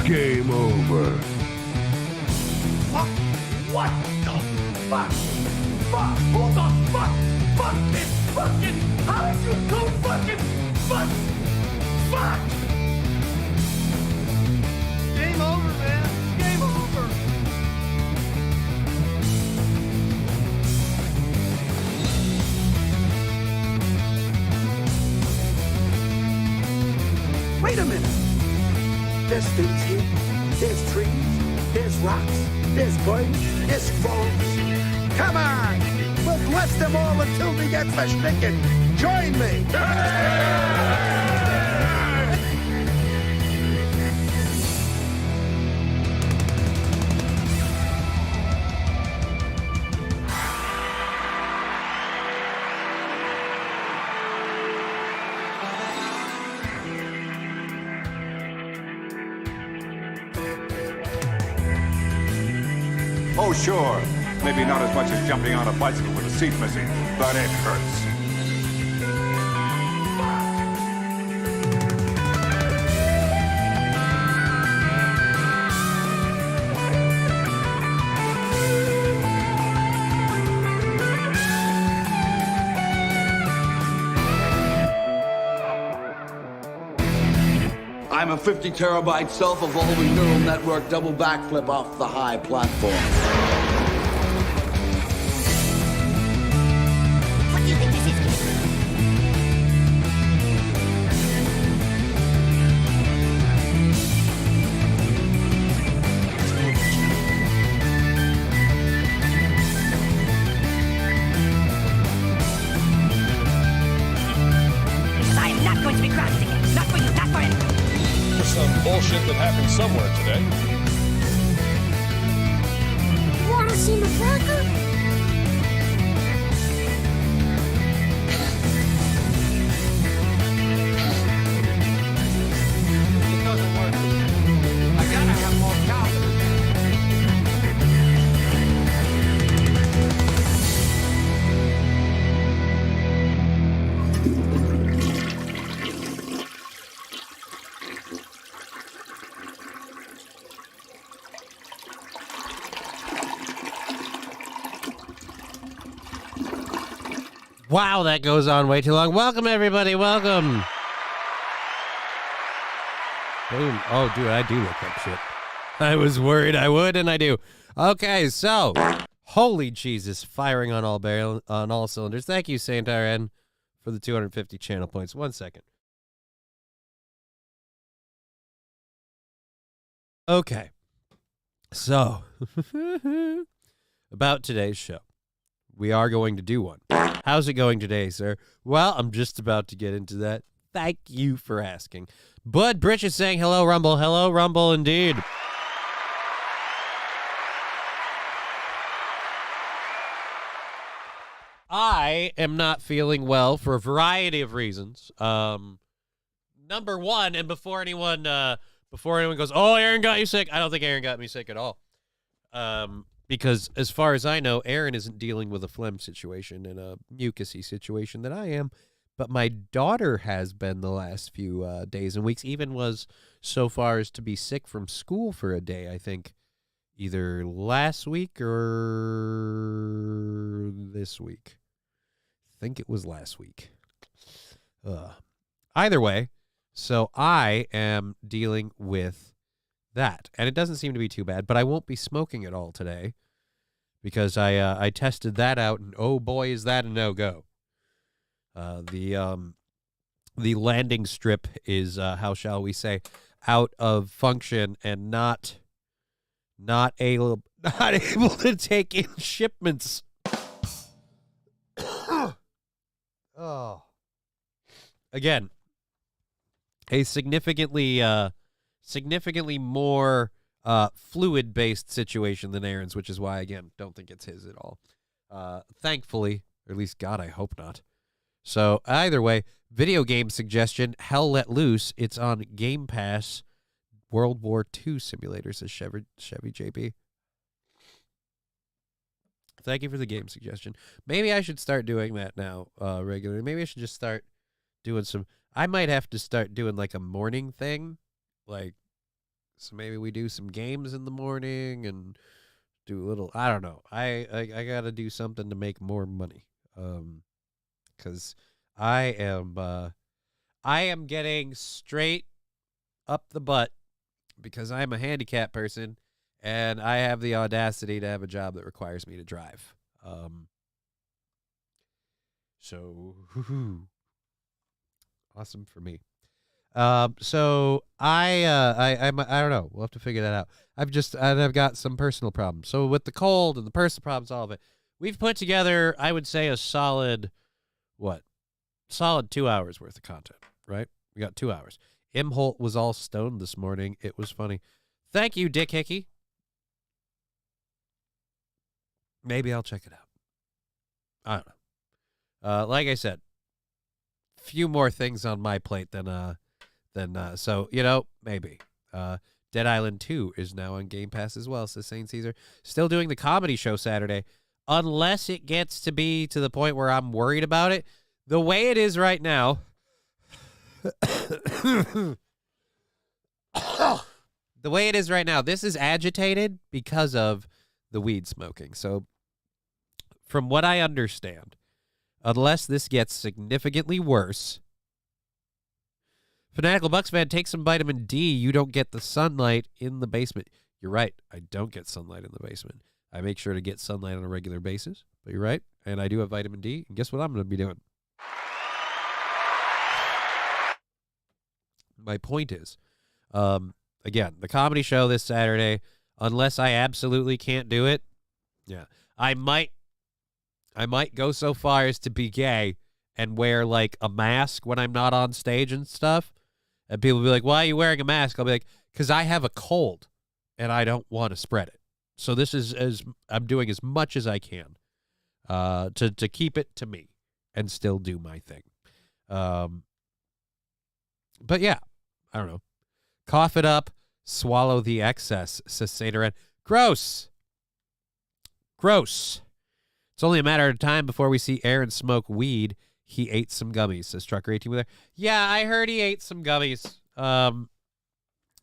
Game over. Fuck! What the fuck? Fuck! Who the fuck? Fuck this fucking high school fucking fuck! Fuck! Game over, man. Game over. Wait a minute. There's things here. There's trees. There's rocks. There's birds. There's frogs. Come on. We'll bless them all until we get verschnicken. Join me. Oh, sure. Maybe not as much as jumping on a bicycle with a seat missing, but it hurts. I'm a 50 terabyte self-evolving neural network double backflip off the high platform. What do you think this is? Because I am not going to be grounded again. Not for you, not for anyone. Some bullshit that happened somewhere today. Wanna see my cracker? It doesn't work. I gotta have more confidence. Wow, that goes on way too long. Welcome, everybody. Welcome. Boom. Oh, dude, I do look up shit. I was worried I would, and I do. Okay, so, holy Jesus, firing on all cylinders. Thank you, Saint RN, for the 250 channel points. 1 second. Okay. So, about today's show. We are going to do one. How's it going today, sir? Well, I'm just about to get into that. Thank you for asking. Bud Britch is saying, hello, Rumble. Hello, Rumble, indeed. I am not feeling well for a variety of reasons. Number one, and before anyone goes, oh, Aaron got you sick, I don't think Aaron got me sick at all. Because as far as I know, Aaron isn't dealing with a phlegm situation and a mucusy situation that I am. But my daughter has been the last few days and weeks, even was so far as to be sick from school for a day, I think, either last week or this week. I think it was last week. Either way, so I am dealing with that. And it doesn't seem to be too bad, but I won't be smoking at all today because I tested that out, and oh boy, is that a no-go. The landing strip is, how shall we say, out of function and not able to take in shipments. Oh. Again, a significantly more fluid-based situation than Aaron's, which is why, again, don't think it's his at all. Thankfully, or at least God, I hope not. So either way, video game suggestion, Hell Let Loose. It's on Game Pass. World War II simulator, says Chevy JB. Thank you for the game suggestion. Maybe I should start doing that now regularly. Maybe I should just start doing some... I might have to start doing like a morning thing. Like So maybe we do some games in the morning and do a little. I don't know. I gotta do something to make more money. Because I am getting straight up the butt because I'm a handicapped person and I have the audacity to have a job that requires me to drive. So awesome for me. So I don't know. We'll have to figure that out. I've got some personal problems. So with the cold and the personal problems, all of it, we've put together, I would say, a solid 2 hours worth of content, right? We got 2 hours. M. Holt was all stoned this morning. It was funny. Thank you, Dick Hickey. Maybe I'll check it out. I don't know. Like I said, few more things on my plate than so, maybe. Dead Island 2 is now on Game Pass as well, says St. Caesar. Still doing the comedy show Saturday. Unless it gets to be to the point where I'm worried about it. The way it is right now. The way it is right now, this is agitated because of the weed smoking. So, from what I understand, unless this gets significantly worse, Fanatical Bucks fan, take some vitamin D. You don't get the sunlight in the basement. You're right. I don't get sunlight in the basement. I make sure to get sunlight on a regular basis. But you're right. And I do have vitamin D. And guess what I'm going to be doing? My point is, again, the comedy show this Saturday, unless I absolutely can't do it, yeah, I might go so far as to be gay and wear, like, a mask when I'm not on stage and stuff. And people will be like, why are you wearing a mask? I'll be like, because I have a cold and I don't want to spread it. So this is I'm doing as much as I can to keep it to me and still do my thing. But yeah, I don't know. Cough it up, swallow the excess, says Sataran. Gross. Gross. It's only a matter of time before we see Aaron smoke weed. He ate some gummies, says Trucker18 with there. Yeah, I heard he ate some gummies.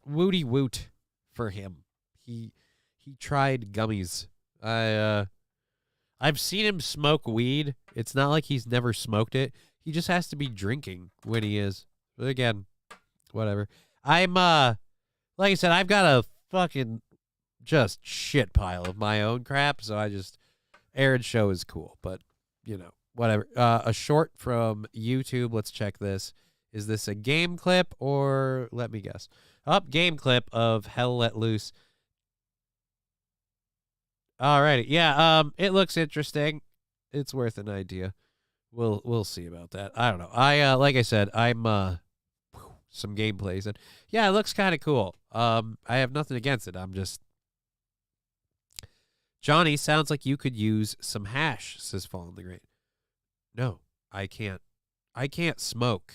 Wooty woot for him. He tried gummies. I've seen him smoke weed. It's not like he's never smoked it. He just has to be drinking when he is. But again, whatever. I'm like I said, I've got a fucking just shit pile of my own crap, so Aaron's show is cool, but whatever. A short from YouTube. Let's check this. Is this a game clip or let me guess? Game clip of Hell Let Loose. Alrighty. Yeah, it looks interesting. It's worth an idea. We'll see about that. I don't know. I like I said, I'm some gameplays and yeah, it looks kind of cool. I have nothing against it. I'm just Johnny, sounds like you could use some hash, says Fallen the Great. No, I can't. I can't smoke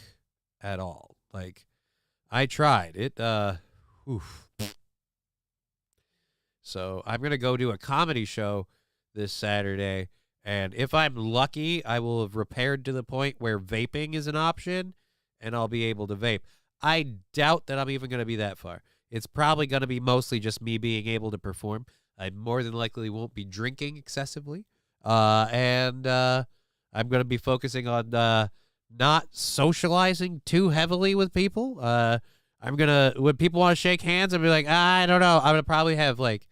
at all. Like, I tried it. Oof. So I'm going to go do a comedy show this Saturday. And if I'm lucky, I will have repaired to the point where vaping is an option and I'll be able to vape. I doubt that I'm even going to be that far. It's probably going to be mostly just me being able to perform. I more than likely won't be drinking excessively. And I'm going to be focusing on not socializing too heavily with people. I'm going to, when people want to shake hands, I'll be like, I don't know. I'm going to probably have like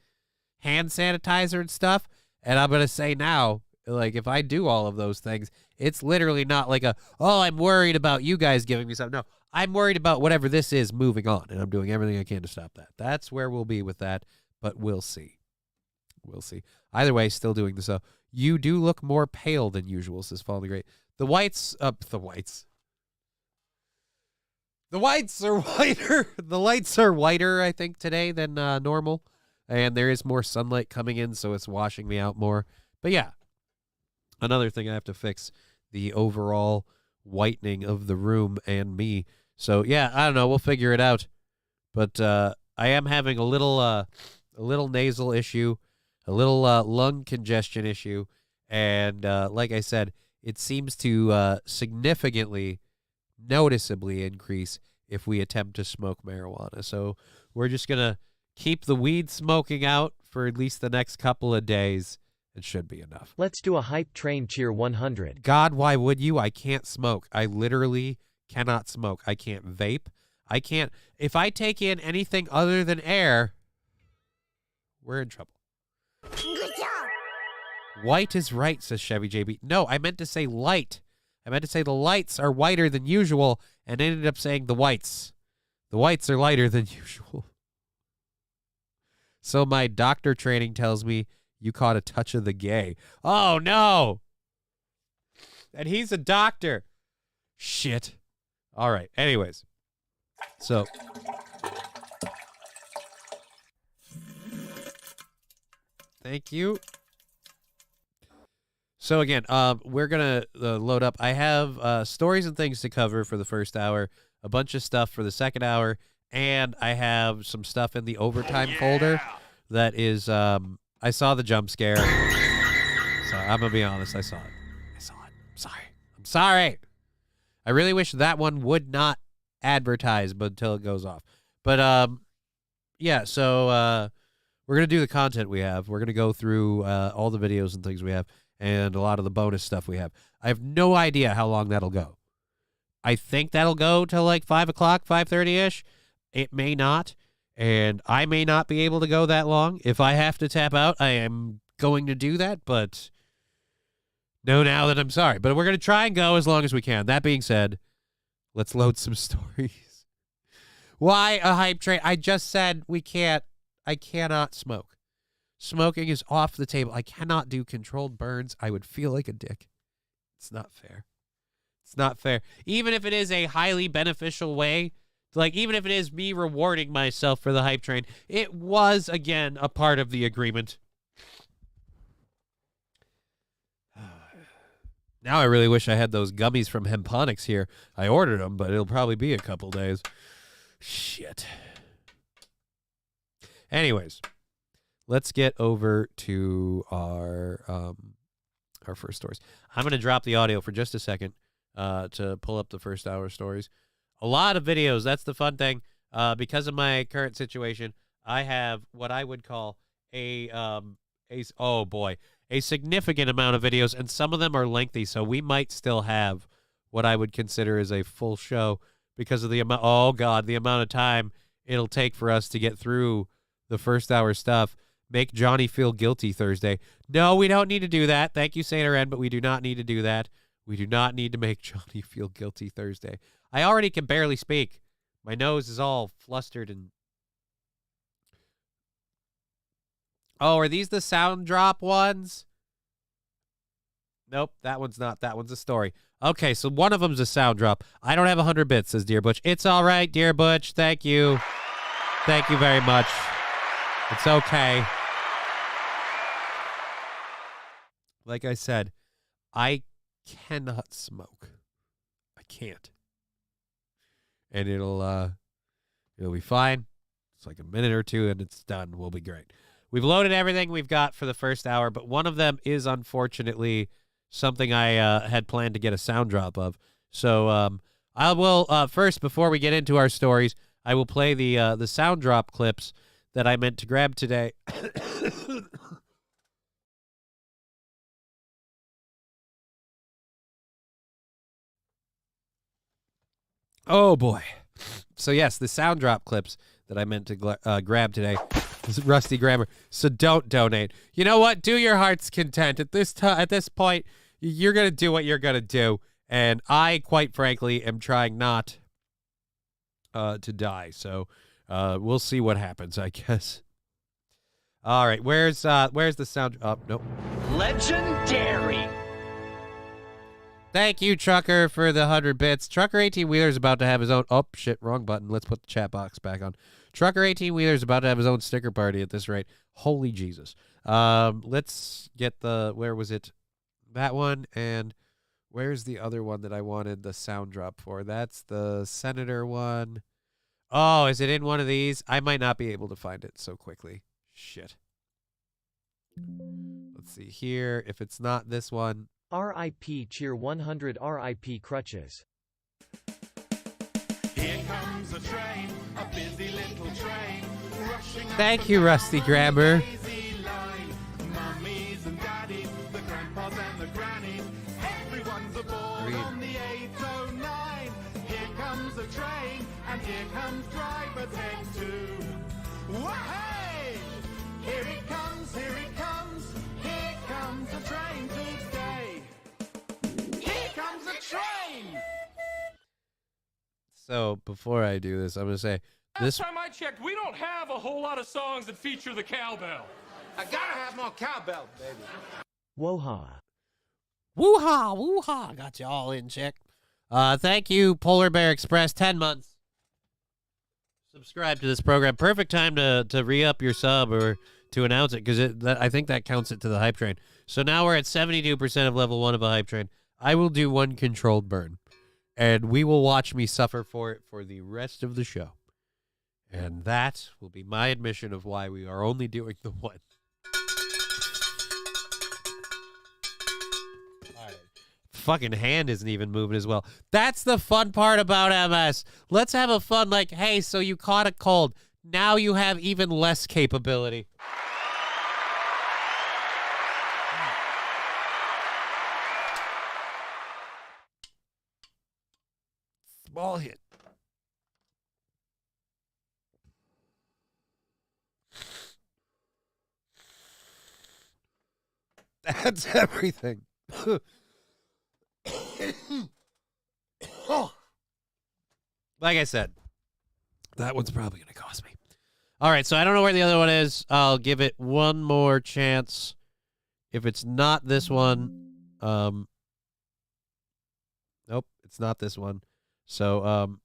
hand sanitizer and stuff. And I'm going to say now, like, if I do all of those things, it's literally not like I'm worried about you guys giving me something. No, I'm worried about whatever this is moving on. And I'm doing everything I can to stop that. That's where we'll be with that. But we'll see. We'll see. Either way, still doing this. So you do look more pale than usual, says Fallen the Great. The whites are whiter. The lights are whiter, I think, today than normal. And there is more sunlight coming in, so it's washing me out more. But yeah, another thing I have to fix, the overall whitening of the room and me. So yeah, I don't know. We'll figure it out. But I am having a little nasal issue, a little lung congestion issue. And like I said, it seems to significantly, noticeably increase if we attempt to smoke marijuana. So we're just going to keep the weed smoking out for at least the next couple of days. It should be enough. Let's do a hype train cheer 100. God, why would you? I can't smoke. I literally cannot smoke. I can't vape. I can't. If I take in anything other than air, we're in trouble. Good job. White is right, says Chevy JB. No, I meant to say light. I meant to say the lights are whiter than usual and ended up saying the whites. The whites are lighter than usual. So my doctor training tells me you caught a touch of the gay. Oh, no. And he's a doctor. Shit. All right. Anyways. So. Thank you. So again, we're going to load up. I have stories and things to cover for the first hour, a bunch of stuff for the second hour, and I have some stuff in the overtime folder that is, I saw the jump scare. So I'm going to be honest, I saw it. I'm sorry. I really wish that one would not advertise but until it goes off. But, yeah, so we're going to do the content we have. We're going to go through all the videos and things we have and a lot of the bonus stuff we have. I have no idea how long that'll go. I think that'll go till like 5 o'clock, 5:30-ish. It may not, and I may not be able to go that long. If I have to tap out, I am going to do that, but know now that I'm sorry. But we're going to try and go as long as we can. That being said, let's load some stories. Why a hype train? I just said we can't. I cannot smoke. Smoking is off the table. I cannot do controlled burns. I would feel like a dick. It's not fair. It's not fair. Even if it is a highly beneficial way, like even if it is me rewarding myself for the hype train, it was, again, a part of the agreement. Now I really wish I had those gummies from Hemponics here. I ordered them, but it'll probably be a couple days. Shit. Anyways, let's get over to our first stories. I'm going to drop the audio for just a second to pull up the first hour stories. A lot of videos. That's the fun thing. Because of my current situation, I have what I would call a significant amount of videos, and some of them are lengthy, so we might still have what I would consider as a full show because of the amount. Oh God, the amount of time it'll take for us to get through the first hour stuff. Make Johnny feel guilty Thursday. No, we don't need to do that. Thank you, Saint Ren, but we do not need to do that. We do not need to make Johnny feel guilty Thursday. I already can barely speak. My nose is all flustered and... Oh, are these the sound drop ones? Nope, that one's not. That one's a story. Okay, so one of them's a sound drop. I don't have 100 bits, says Dear Butch. It's all right, Dear Butch. Thank you. Thank you very much. It's okay. Like I said, I cannot smoke. I can't. And it'll be fine. It's like a minute or two and it's done. We'll be great. We've loaded everything we've got for the first hour, but one of them is unfortunately something I had planned to get a sound drop of. So I will first, before we get into our stories, I will play the sound drop clips that I meant to grab today. Oh boy. So yes, the sound drop clips that I meant to grab today. This is rusty grammar. So don't donate. You know what? Do your heart's content. At this point, you're going to do what you're going to do. And I, quite frankly, am trying not to die. So we'll see what happens, I guess. All right. Where's the sound? Oh, nope. Legendary. Thank you, Trucker, for the 100 bits. Trucker 18-Wheeler's about to have his own... Oh, shit, wrong button. Let's put the chat box back on. Trucker 18-Wheeler's about to have his own sticker party at this rate. Holy Jesus. Let's get the... Where was it? That one. And where's the other one that I wanted the sound drop for? That's the Senator one. Oh, is it in one of these? I might not be able to find it so quickly. Shit. Let's see here. If it's not this one... RIP cheer 100 RIP crutches. Here comes a train, a busy little train, rushing Thank you, Rusty Grammar. So before I do this, I'm going to say this. Last time I checked, we don't have a whole lot of songs that feature the cowbell. I gotta have more cowbell, baby. Woha. Woo-ha, woo-ha. Got you all in check. Thank you, Polar Bear Express. 10 months. Subscribe to this program. Perfect time to re-up your sub or to announce it, because I think that counts it to the hype train. So now we're at 72% of level 1 of a hype train. I will do one controlled burn, and we will watch me suffer for it for the rest of the show. And that will be my admission of why we are only doing the one. Fucking hand isn't even moving as well. That's the fun part about MS. Let's have a fun, like, hey, so you caught a cold. Now you have even less capability. Small hit. That's everything. Like I said, that one's probably going to cost me. All right, so I don't know where the other one is. I'll give it one more chance. If it's not this one, nope, it's not this one. So,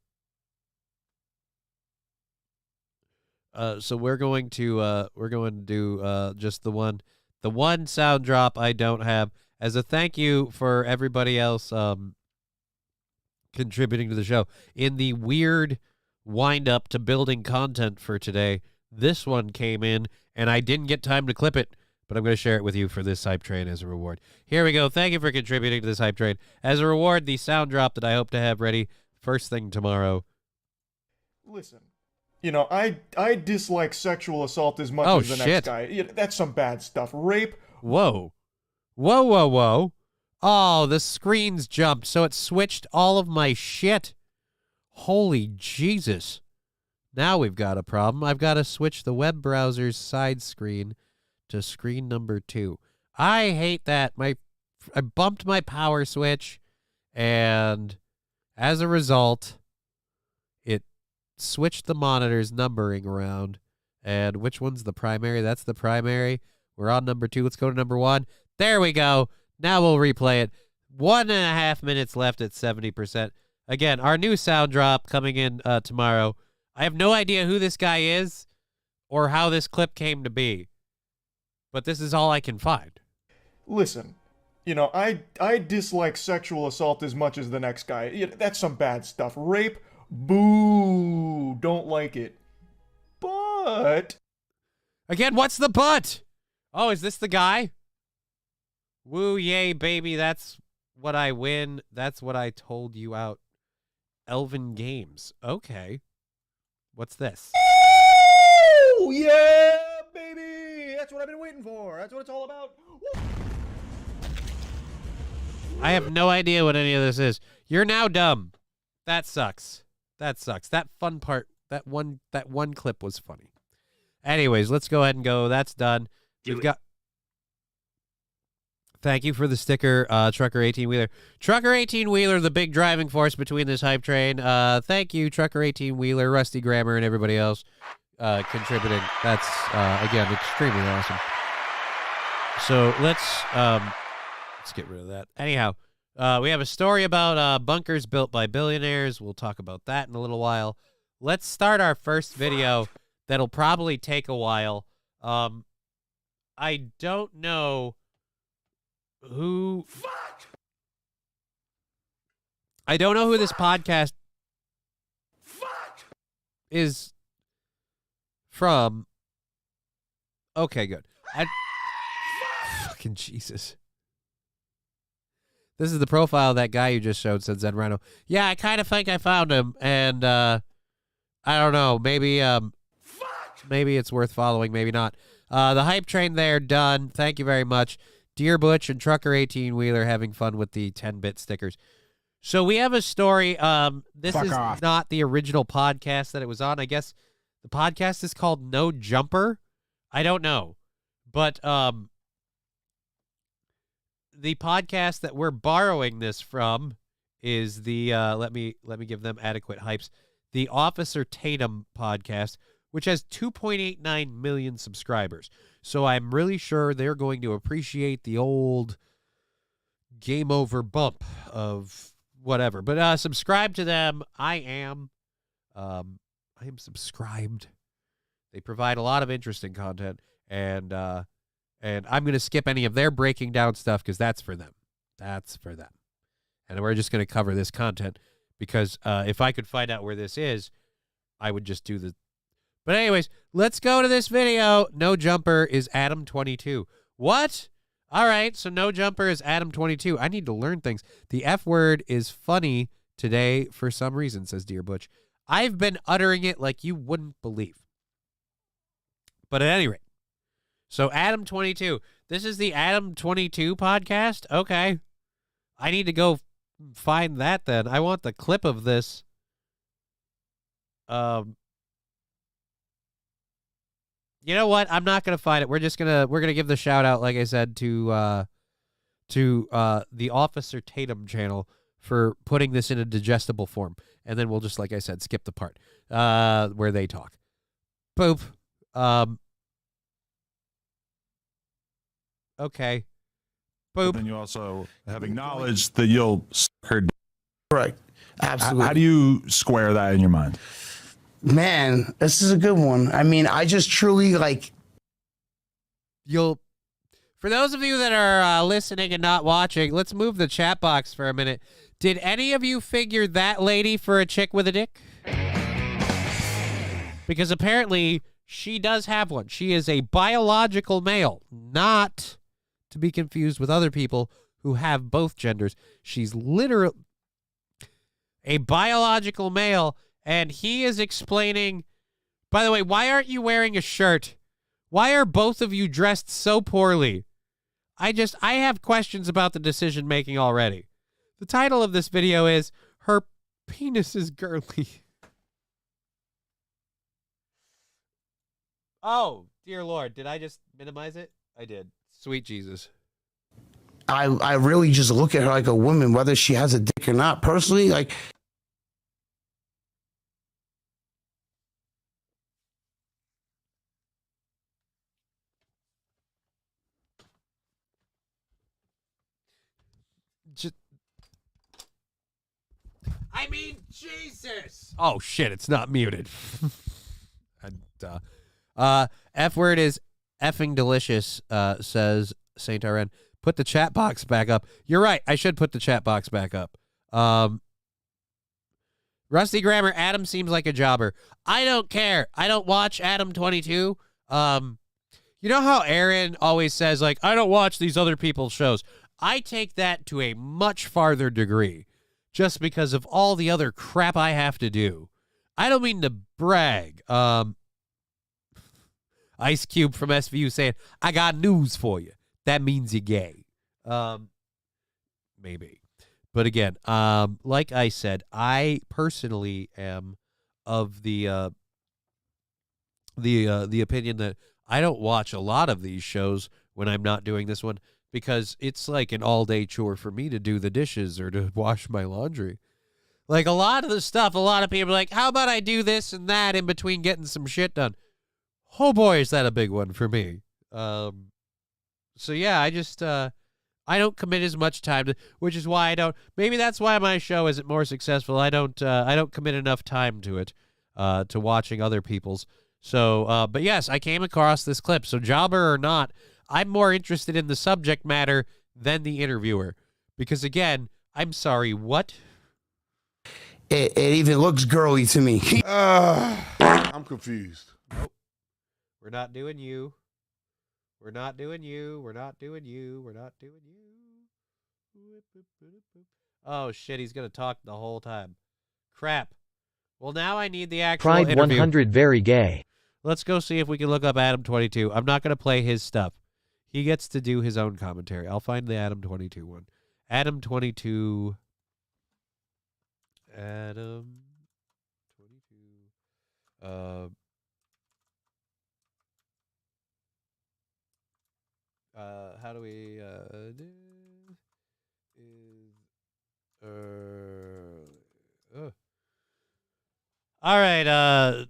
so we're going to do just the one sound drop I don't have as a thank you for everybody else contributing to the show. In the weird wind up to building content for today, this one came in and I didn't get time to clip it, but I'm going to share it with you for this hype train as a reward. Here we go. Thank you for contributing to this hype train. As a reward, the sound drop that I hope to have ready first thing tomorrow. Listen, you know, I dislike sexual assault as much as the next guy. That's some bad stuff. Rape. Whoa. Whoa, whoa, whoa. Oh, the screen's jumped, so it switched all of my shit. Holy Jesus. Now we've got a problem. I've got to switch the web browser's side screen to screen number 2. I hate that. I bumped my power switch, and as a result, it switched the monitor's numbering around. And which one's the primary? That's the primary. We're on number 2. Let's go to number 1. There we go. Now we'll replay it. 1.5 minutes left at 70%. Again, our new sound drop coming in tomorrow. I have no idea who this guy is or how this clip came to be, but this is all I can find. Listen, you know, I dislike sexual assault as much as the next guy. That's some bad stuff. Rape, boo, don't like it. But... Again, what's the but? Oh, is this the guy? Woo, yay, baby, that's what I win. That's what I told you out. Elven Games. Okay. What's this? Oh, yeah, baby! That's what I've been waiting for. That's what it's all about. Woo. I have no idea what any of this is. You're now dumb. That sucks. That sucks. That fun part, that one clip was funny. Anyways, let's go ahead and go. That's done. We've got... Thank you for the sticker, Trucker 18-Wheeler. Trucker 18-Wheeler, the big driving force between this hype train. Thank you, Trucker 18-Wheeler, Rusty Grammar, and everybody else contributing. That's, again, extremely awesome. So let's get rid of that. Anyhow, we have a story about bunkers built by billionaires. We'll talk about that in a little while. Let's start our first video. That'll probably take a while. I don't know who... Fuck! I don't know who this podcast is from. Okay, good. Fucking Jesus. This is the profile of that guy you just showed, said Zen Rhino. Yeah, I kind of think I found him, and I don't know, maybe Maybe it's worth following, maybe not. The hype train there, done. Thank you very much. Dear Butch and Trucker 18-Wheeler having fun with the 10-bit stickers. So we have a story. This Fuck is off. not the original podcast that it was on. I guess the podcast is called No Jumper. I don't know. But the podcast that we're borrowing this from is the let me give them adequate hypes. The Officer Tatum podcast, which has 2.89 million subscribers. So I'm really sure they're going to appreciate the old game over bump of whatever. But subscribe to them. I am subscribed. They provide a lot of interesting content, and I'm going to skip any of their breaking down stuff because that's for them. That's for them. And we're just going to cover this content because if I could find out where this is, I would just do the... But anyways, let's go to this video. No Jumper is Adam22. What? All right, so No Jumper is Adam22. I need to learn things. The F word is funny today for some reason, says Dear Butch. I've been uttering it like you wouldn't believe. But at any rate, so Adam22. This is the Adam22 podcast? Okay. I need to go find that then. I want the clip of this. You know what? I'm not gonna find it. We're gonna give the shout out, like I said, to the Officer Tatum channel for putting this in a digestible form, and then we'll just, like I said, skip the part where they talk. Boop. Okay. Boop. Then you also have acknowledged that you'll suck her. Correct. Absolutely. How do you square that in your mind? Man, this is a good one. I mean, I just truly like. For those of you that are listening and not watching, let's move the chat box for a minute. Did any of you figure that lady for a chick with a dick? Because apparently she does have one. She is a biological male, not to be confused with other people who have both genders. She's literally a biological male, and he is explaining, by the way, why aren't you wearing a shirt? Why are both of you dressed so poorly? I have questions about the decision making already. The title of this video is Her Penis is Girly. Oh, dear Lord. Did I just minimize it? I did. Sweet Jesus. I really just look at her like a woman, whether she has a dick or not. Personally, like. Jesus. Oh, shit. It's not muted. F word is effing delicious, says Saint RN. Put the chat box back up. You're right. I should put the chat box back up. Rusty Grammar, Adam seems like a jobber. I don't care. I don't watch Adam22. You know how Aaron always says, like, I don't watch these other people's shows. I take that to a much farther degree just because of all the other crap I have to do. I don't mean to brag. Ice Cube from SVU saying, I got news for you. That means you're gay. Maybe. But again, like I said, I personally am of the opinion that I don't watch a lot of these shows when I'm not doing this one because it's like an all-day chore for me to do the dishes or to wash my laundry. Like a lot of the stuff, a lot of people are like, how about I do this and that in between getting some shit done? Oh boy, is that a big one for me. So yeah, I just I don't commit as much time to, which is why I don't. Maybe that's why my show isn't more successful. I don't commit enough time to it, to watching other people's. So, but yes, I came across this clip. So jobber or not, I'm more interested in the subject matter than the interviewer, because again, I'm sorry, what? It even looks girly to me. I'm confused. Nope. We're not doing you. We're not doing you. We're not doing you. We're not doing you. Oh, shit. He's going to talk the whole time. Crap. Well, now I need the actual Pride interview. 100 very gay. Let's go see if we can look up Adam 22. I'm not going to play his stuff. He gets to do his own commentary. I'll find the Adam 22 one. Adam 22. Adam 22. How do we do? All right,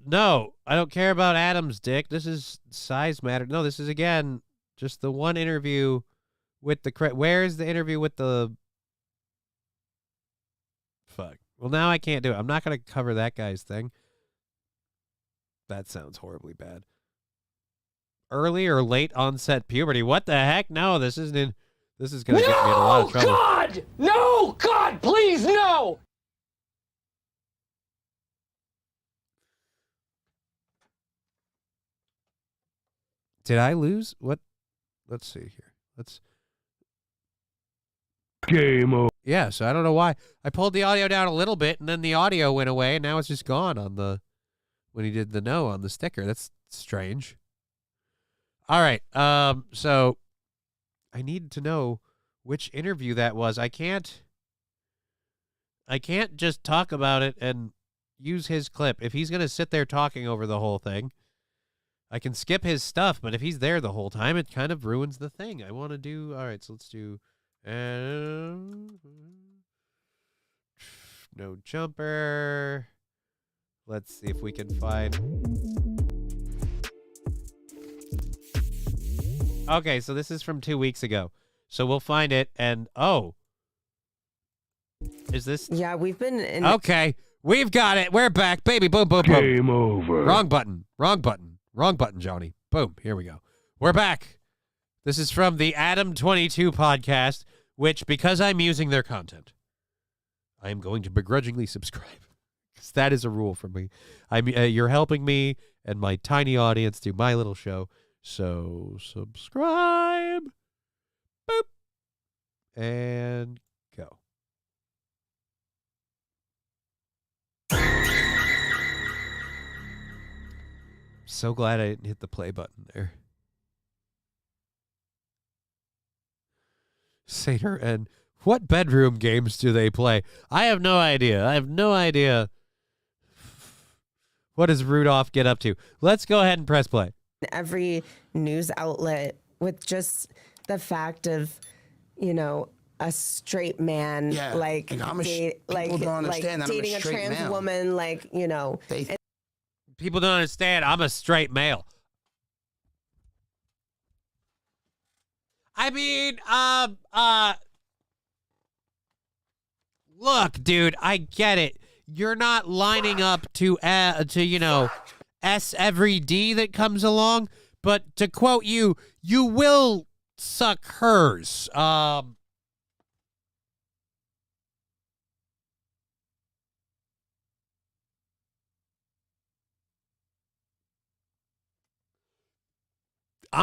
no, I don't care about Adam's dick. This is size matter. No, this is, again, just the one interview with the... Where's the interview with the... Fuck. Well, now I can't do it. I'm not going to cover that guy's thing. That sounds horribly bad. Early or late onset puberty. What the heck? No, this isn't in... This is going to get me in a lot of trouble. God! No! God, please, no! Did I lose? What? Let's see here. Let's... Game over. Yeah, so I don't know why. I pulled the audio down a little bit, and then the audio went away, and now it's just gone on the... When he did the no on the sticker. That's strange. All right, so... I need to know which interview that was. I can't just talk about it and use his clip. If he's going to sit there talking over the whole thing, I can skip his stuff, but if he's there the whole time, it kind of ruins the thing. I want to do... All right, so let's do... no jumper. Let's see if we can find... Okay, so this is from 2 weeks ago. So we'll find it, and oh. Is this... Yeah, we've been in... Okay, we've got it. We're back, baby. Boom, boom, boom. Game over. Wrong button. Wrong button. Wrong button, Johnny. Boom, here we go. We're back. This is from the Adam 22 podcast, which, because I'm using their content, I am going to begrudgingly subscribe. Because that is a rule for me. You're helping me and my tiny audience do my little show. So, subscribe. Boop. And go. So glad I didn't hit the play button there. Satyr, and what bedroom games do they play? I have no idea. I have no idea. What does Rudolph get up to? Let's go ahead and press play. Every news outlet with just the fact of, you know, a straight man, Yeah, like, and I'm a like people don't understand that I'm a dating a straight trans male. woman, like, you know. People don't understand. I'm a straight male. I mean, look, dude, I get it. You're not lining up to you know, S every D that comes along, but to quote you, you will suck hers. I'm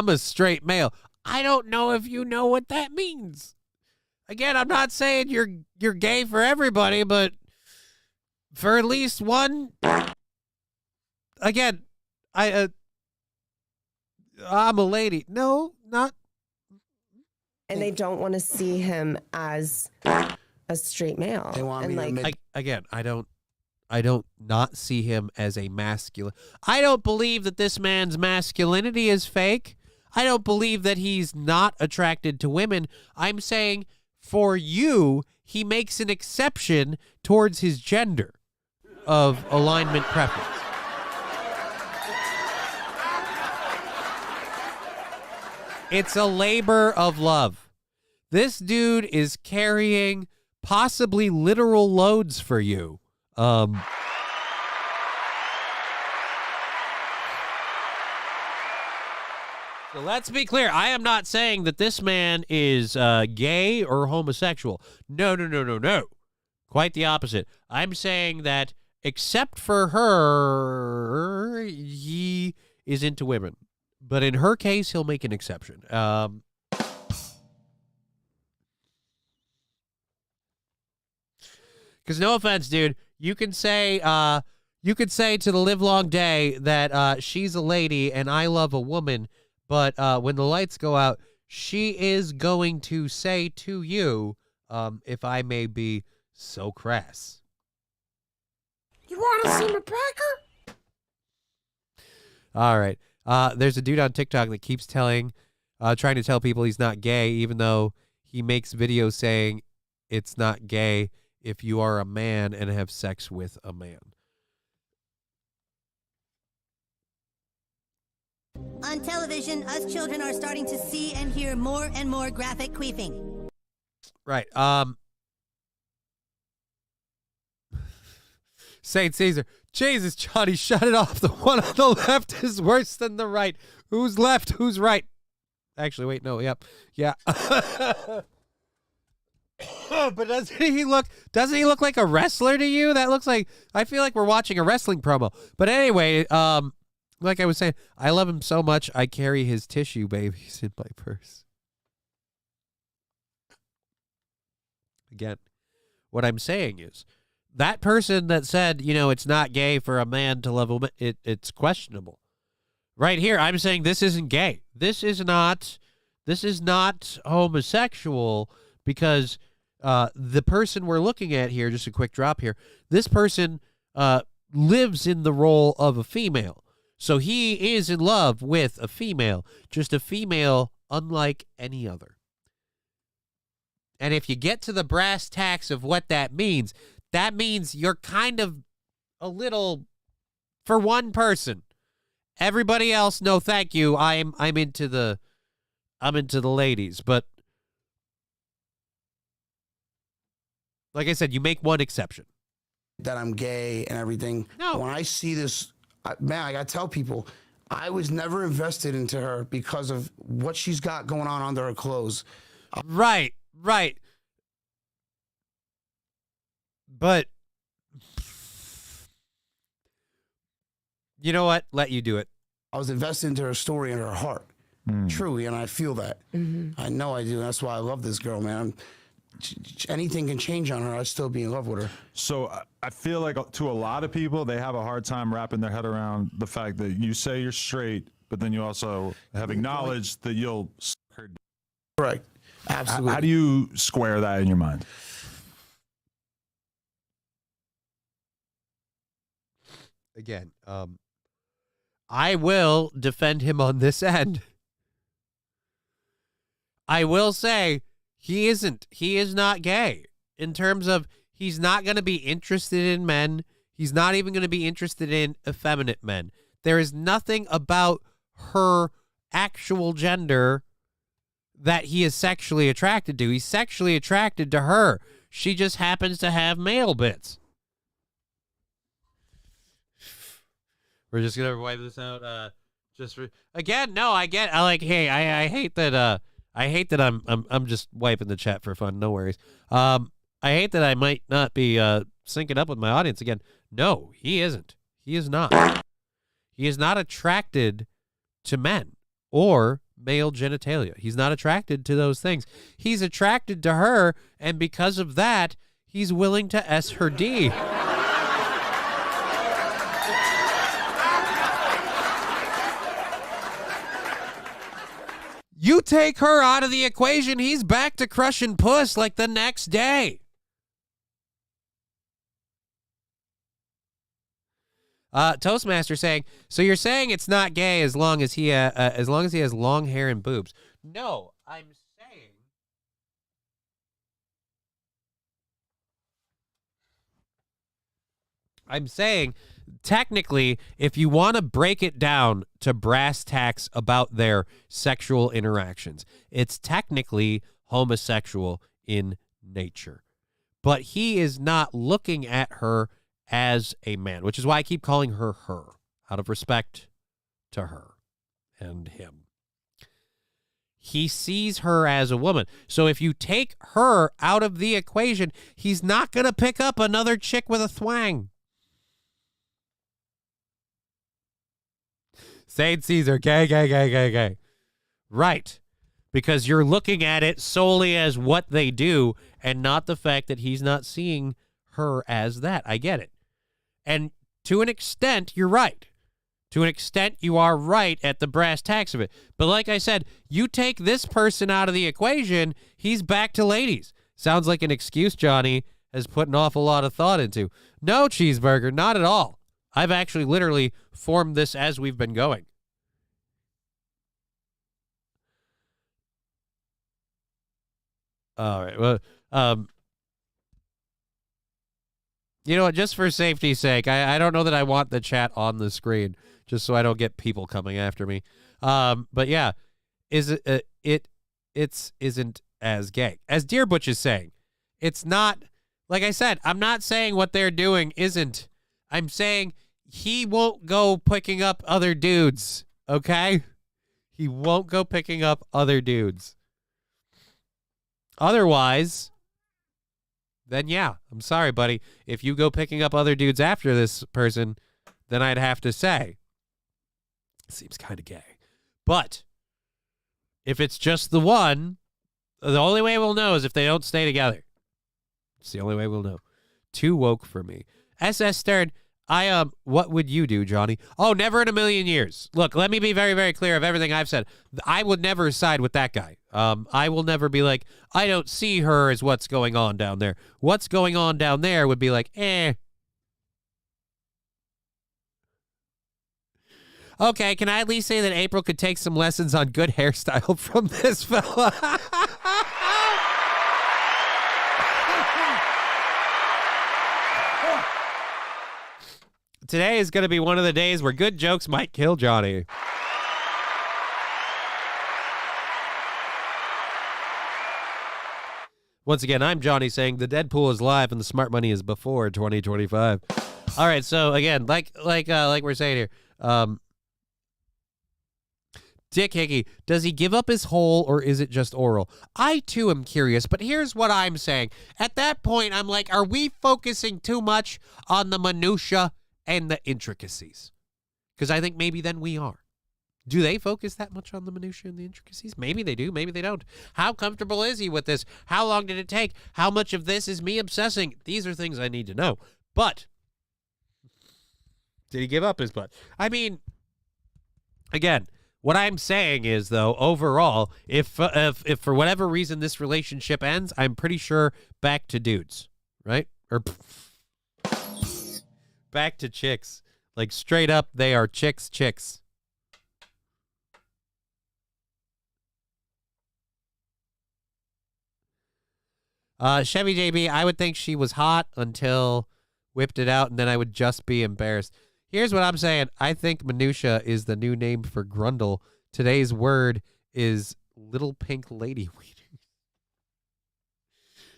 a straight male. I don't know if you know what that means. Again, I'm not saying you're gay for everybody, but for at least one. Again, I'm a lady. No, not. And they don't want to see him as a straight male. They want me to admit- Again, I don't not see him as a masculine. I don't believe that this man's masculinity is fake. I don't believe that he's not attracted to women. I'm saying for you, he makes an exception towards his gender of alignment preference. It's a labor of love. This dude is carrying possibly literal loads for you. So let's be clear. I am not saying that this man is gay or homosexual. No. Quite the opposite. I'm saying that except for her, he is into women. But in her case, he'll make an exception. Because no offense, dude, you can say You could say to the livelong day that she's a lady and I love a woman, but when the lights go out, she is going to say to you, if I may be so crass. You want to see my pecker? All right. There's a dude on TikTok that keeps trying to tell people he's not gay, even though he makes videos saying it's not gay if you are a man and have sex with a man. On television, us children are starting to see and hear more and more graphic queefing. Right. St. Caesar. Jesus, Johnny, shut it off. The one on the left is worse than the right. Who's left? Who's right? Actually, wait, no, yep. Yeah. But doesn't he look like a wrestler to you? That looks like, I feel like we're watching a wrestling promo. But anyway, like I was saying, I love him so much, I carry his tissue babies in my purse. Again, what I'm saying is, that person that said, it's not gay for a man to love a woman, it's questionable. Right here, I'm saying this isn't gay. This is not homosexual, because the person we're looking at here, just a quick drop here, this person lives in the role of a female. So he is in love with a female, just a female unlike any other. And if you get to the brass tacks of what that means you're kind of a little, for one person. Everybody else, no, thank you. I'm into the ladies, but like I said, you make one exception. That I'm gay and everything. No. When I see this, man, I gotta tell people, I was never invested into her because of what she's got going on under her clothes. Right. But you know what? Let you do it. I was invested into her story and her heart, truly, and I feel that. I know I do. That's why I love this girl, man. Anything can change on her. I'd still be in love with her. So I feel like to a lot of people, they have a hard time wrapping their head around the fact that you say you're straight, but then you also have acknowledged that you'll suck her dick. Correct. Absolutely. How do you square that in your mind? Again, I will defend him on this end. I will say he is not gay in terms of he's not going to be interested in men. He's not even going to be interested in effeminate men. There is nothing about her actual gender that he is sexually attracted to. He's sexually attracted to her. She just happens to have male bits. We're just gonna wipe this out. Again, no, I hate that. I hate that I'm just wiping the chat for fun. No worries. I hate that I might not be syncing up with my audience again. No, he isn't. He is not. He is not attracted to men or male genitalia. He's not attracted to those things. He's attracted to her, and because of that, he's willing to S her D. You take her out of the equation, he's back to crushing puss like the next day. Toastmaster saying, so you're saying it's not gay as long as he has long hair and boobs? No, I'm saying technically, if you want to break it down to brass tacks about their sexual interactions, it's technically homosexual in nature. But he is not looking at her as a man, which is why I keep calling her out of respect to her and him. He sees her as a woman. So if you take her out of the equation, he's not going to pick up another chick with a thwang. St. Caesar, gay. Right. Because you're looking at it solely as what they do and not the fact that he's not seeing her as that. I get it. And to an extent, you're right. To an extent, you are right at the brass tacks of it. But like I said, you take this person out of the equation, he's back to ladies. Sounds like an excuse Johnny has put an awful lot of thought into. No, Cheeseburger, not at all. I've actually literally formed this as we've been going. All right. Well, you know what? Just for safety's sake, I don't know that I want the chat on the screen, just so I don't get people coming after me. But yeah, it isn't as gay as Dear Butch is saying. It's not. Like I said, I'm not saying what they're doing isn't. I'm saying he won't go picking up other dudes. Okay, he won't go picking up other dudes. Otherwise, then yeah, I'm sorry, buddy. If you go picking up other dudes after this person, then I'd have to say, seems kind of gay. But if it's just the one, the only way we'll know is if they don't stay together. It's the only way we'll know. Too woke for me. SS Stern, what would you do, Johnny? Oh, never in a million years. Look, let me be very, very clear of everything I've said. I would never side with that guy. I will never be like, I don't see her as what's going on down there. What's going on down there would be like, Okay, can I at least say that April could take some lessons on good hairstyle from this fella? Today is going to be one of the days where good jokes might kill Johnny. Once again, I'm Johnny saying the Deadpool is live and the smart money is before 2025. All right, so again, like we're saying here, Dick Hickey, does he give up his hole or is it just oral? I too am curious, but here's what I'm saying. At that point, I'm like, are we focusing too much on the minutia and the intricacies? Because I think maybe then we are. Do they focus that much on the minutia and the intricacies? Maybe they do, maybe they don't. How comfortable is he with this? How long did it take? How much of this is me obsessing? These are things I need to know. But did he give up his butt? I mean, again, what I'm saying is, though, overall, if for whatever reason this relationship ends, I'm pretty sure back to dudes, right? Or back to chicks. Like, straight up, they are chicks. Chevy JB, I would think she was hot until whipped it out, and then I would just be embarrassed. Here's what I'm saying. I think minutia is the new name for grundle. Today's word is little pink lady wieners.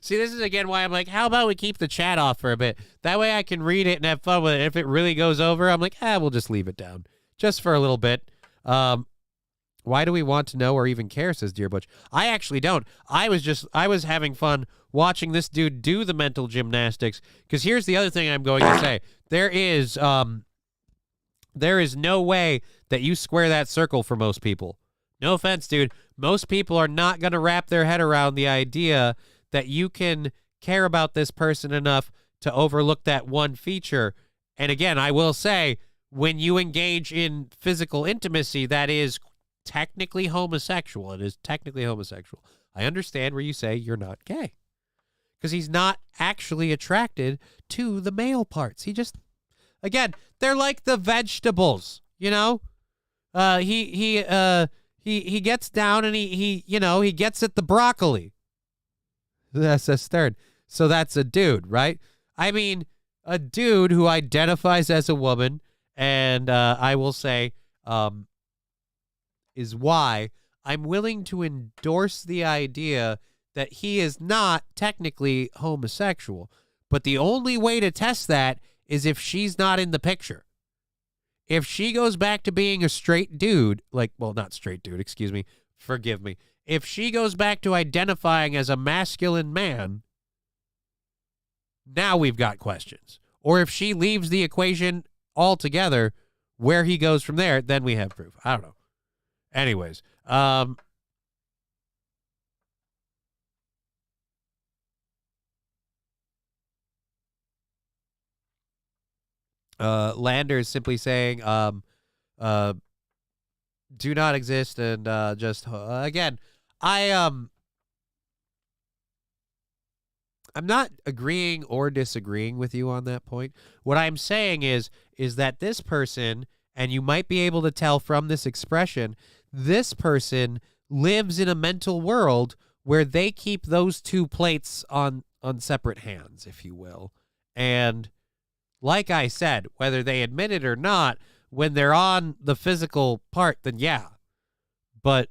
See, this is again why I'm like, how about we keep the chat off for a bit? That way I can read it and have fun with it. If it really goes over, I'm like, we'll just leave it down. Just for a little bit. Why do we want to know or even care, says Dear Butch. I actually don't. I was having fun watching this dude do the mental gymnastics. Because here's the other thing I'm going to say. There is no way that you square that circle for most people. No offense, dude. Most people are not going to wrap their head around the idea that you can care about this person enough to overlook that one feature. And again, I will say, when you engage in physical intimacy, that is technically homosexual. It is technically homosexual. I understand where you say you're not gay. Because he's not actually attracted to the male parts. He just... Again, they're like the vegetables, you know. He gets down and he gets at the broccoli. That's a third. So that's a dude, right? I mean, a dude who identifies as a woman, and I will say, is why I'm willing to endorse the idea that he is not technically homosexual. But the only way to test that is if she's not in the picture. If she goes back to being a straight dude, not straight dude, excuse me, forgive me. If she goes back to identifying as a masculine man, now we've got questions. Or if she leaves the equation altogether, where he goes from there, then we have proof. I don't know. Anyways, Lander is simply saying, do not exist, and just again, I'm not agreeing or disagreeing with you on that point. What I'm saying is that this person, and you might be able to tell from this expression, this person lives in a mental world where they keep those two plates on separate hands, if you will. And like I said, whether they admit it or not, when they're on the physical part, then yeah. But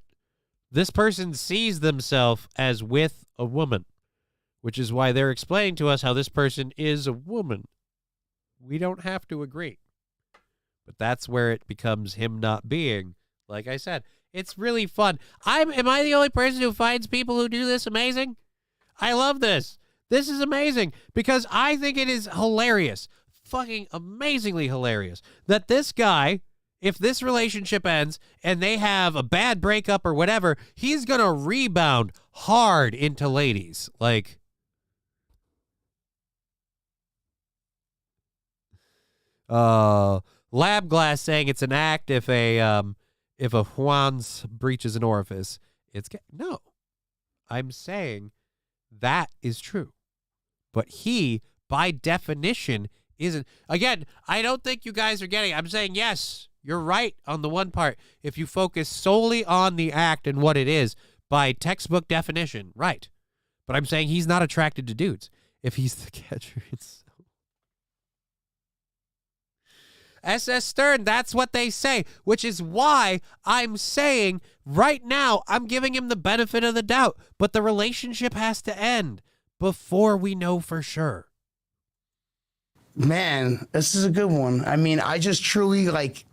this person sees themselves as with a woman, which is why they're explaining to us how this person is a woman. We don't have to agree. But that's where it becomes him not being. Like I said, it's really fun. Am I the only person who finds people who do this amazing? I love this. This is amazing because I think it is hilarious, fucking amazingly hilarious, that this guy, if this relationship ends and they have a bad breakup or whatever, he's going to rebound hard into ladies. Like, Lab Glass saying it's an act if a Juan's breaches an orifice. No. I'm saying that is true. But he, by definition, isn't. Again, I don't think you guys are getting it. I'm saying, yes, you're right on the one part. If you focus solely on the act and what it is, by textbook definition, right. But I'm saying he's not attracted to dudes. If he's the catcher, it's so. SS Stern, that's what they say, which is why I'm saying right now I'm giving him the benefit of the doubt. But the relationship has to end before we know for sure. Man, this is a good one. I mean, I just truly, like,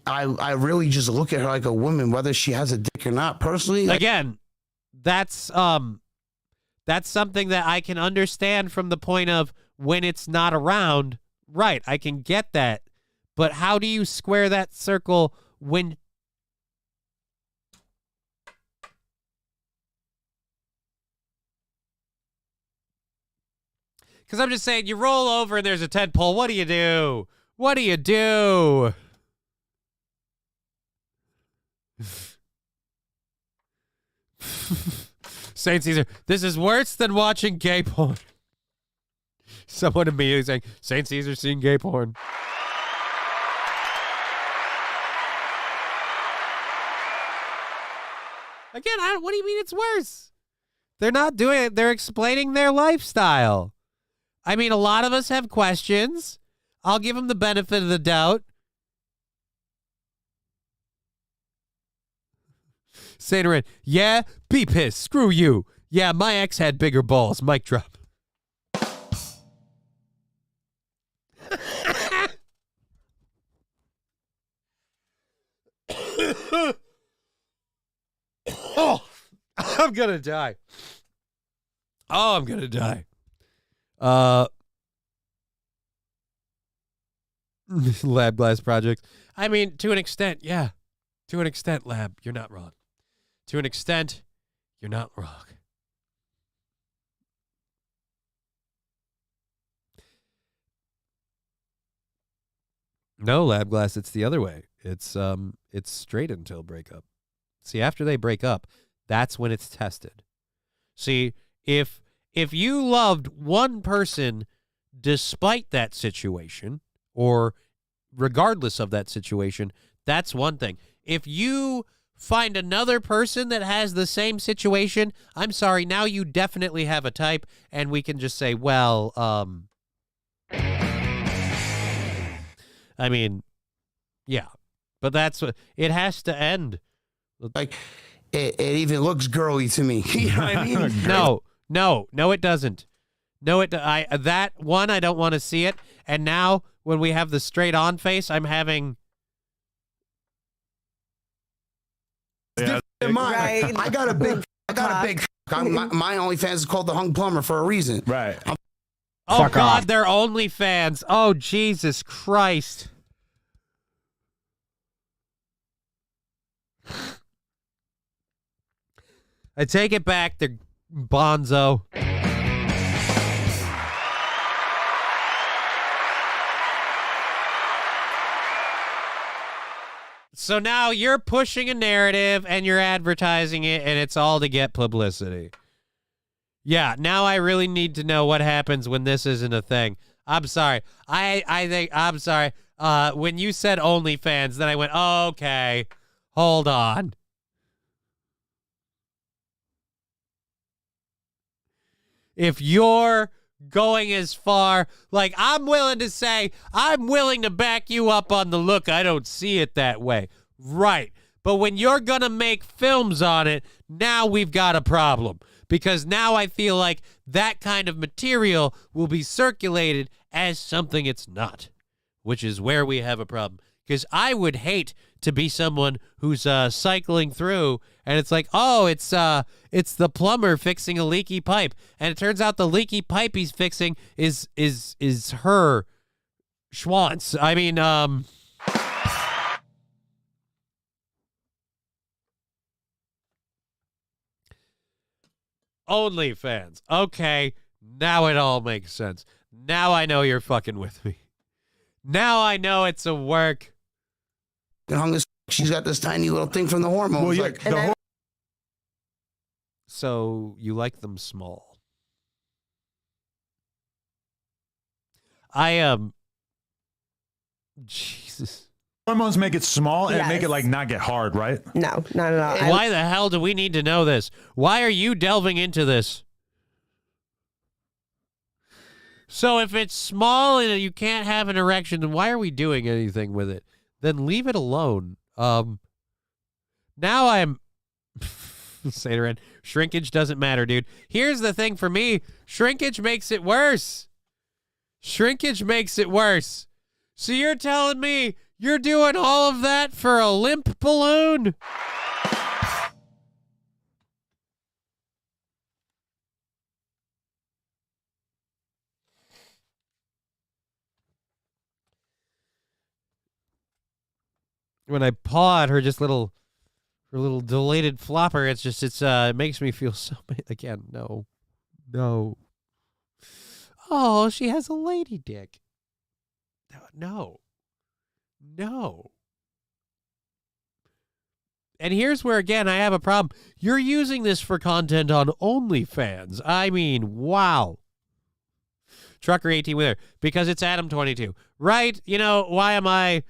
I really just look at her like a woman, whether she has a dick or not. Personally, again, that's something that I can understand from the point of when it's not around. Right, I can get that. But how do you square that circle when... Because I'm just saying, you roll over and there's a tent pole. What do you do? What do you do? Saint Caesar, this is worse than watching gay porn. Someone immediately saying, Saint Caesar's seen gay porn. Again, what do you mean it's worse? They're not doing it. They're explaining their lifestyle. I mean, a lot of us have questions. I'll give them the benefit of the doubt. Satarin, yeah, be pissed. Screw you. Yeah, my ex had bigger balls. Mic drop. Oh, I'm gonna die. Oh, I'm gonna die. Lab Glass Project. I mean, to an extent, yeah. To an extent, Lab, you're not wrong. To an extent, you're not wrong. No, Lab Glass, it's the other way. It's straight until breakup. See, after they break up, that's when it's tested. See, if you loved one person despite that situation, or regardless of that situation, that's one thing. If you find another person that has the same situation, I'm sorry, now you definitely have a type, and we can just say, well, I mean, yeah. But that's what, it has to end. Like, it even looks girly to me. You know what I mean? No, it doesn't. No, that one, I don't want to see it. And now, when we have the straight on face, I'm having... Right. I got a big... My OnlyFans is called The Hung Plumber for a reason. Right. Oh, God, they're OnlyFans. Oh, Jesus Christ. I take it back. They're bonzo. So now you're pushing a narrative and you're advertising it, and it's all to get publicity. Yeah, now I really need to know what happens when this isn't a thing. I'm sorry. I'm sorry. When you said OnlyFans, then I went, oh, okay, hold on. If you're going as far, like, I'm willing to back you up on the look. I don't see it that way. Right. But when you're going to make films on it, now we've got a problem. Because now I feel like that kind of material will be circulated as something it's not, which is where we have a problem. Because I would hate to be someone who's cycling through, and it's like, oh, it's the plumber fixing a leaky pipe, and it turns out the leaky pipe he's fixing is her schwanz. I mean, OnlyFans. Okay, now it all makes sense. Now I know you're fucking with me. Now I know it's a work. She's got this tiny little thing from the hormones. Well, yeah, So you like them small. Jesus. Hormones make it small and make it like not get hard, right? No, not at all. Why the hell do we need to know this? Why are you delving into this? So if it's small and you can't have an erection, then why are we doing anything with it? Then leave it alone. Now I'm Sataran. Shrinkage doesn't matter, dude. Here's the thing for me. Shrinkage makes it worse. Shrinkage makes it worse. So you're telling me you're doing all of that for a limp balloon? When I paw at her little dilated flopper, it makes me feel so again, no. Oh, she has a lady dick. No. And here's where, again, I have a problem. You're using this for content on OnlyFans. I mean, wow. Trucker 18-wheeler, because it's Adam 22. Right? You know, why am I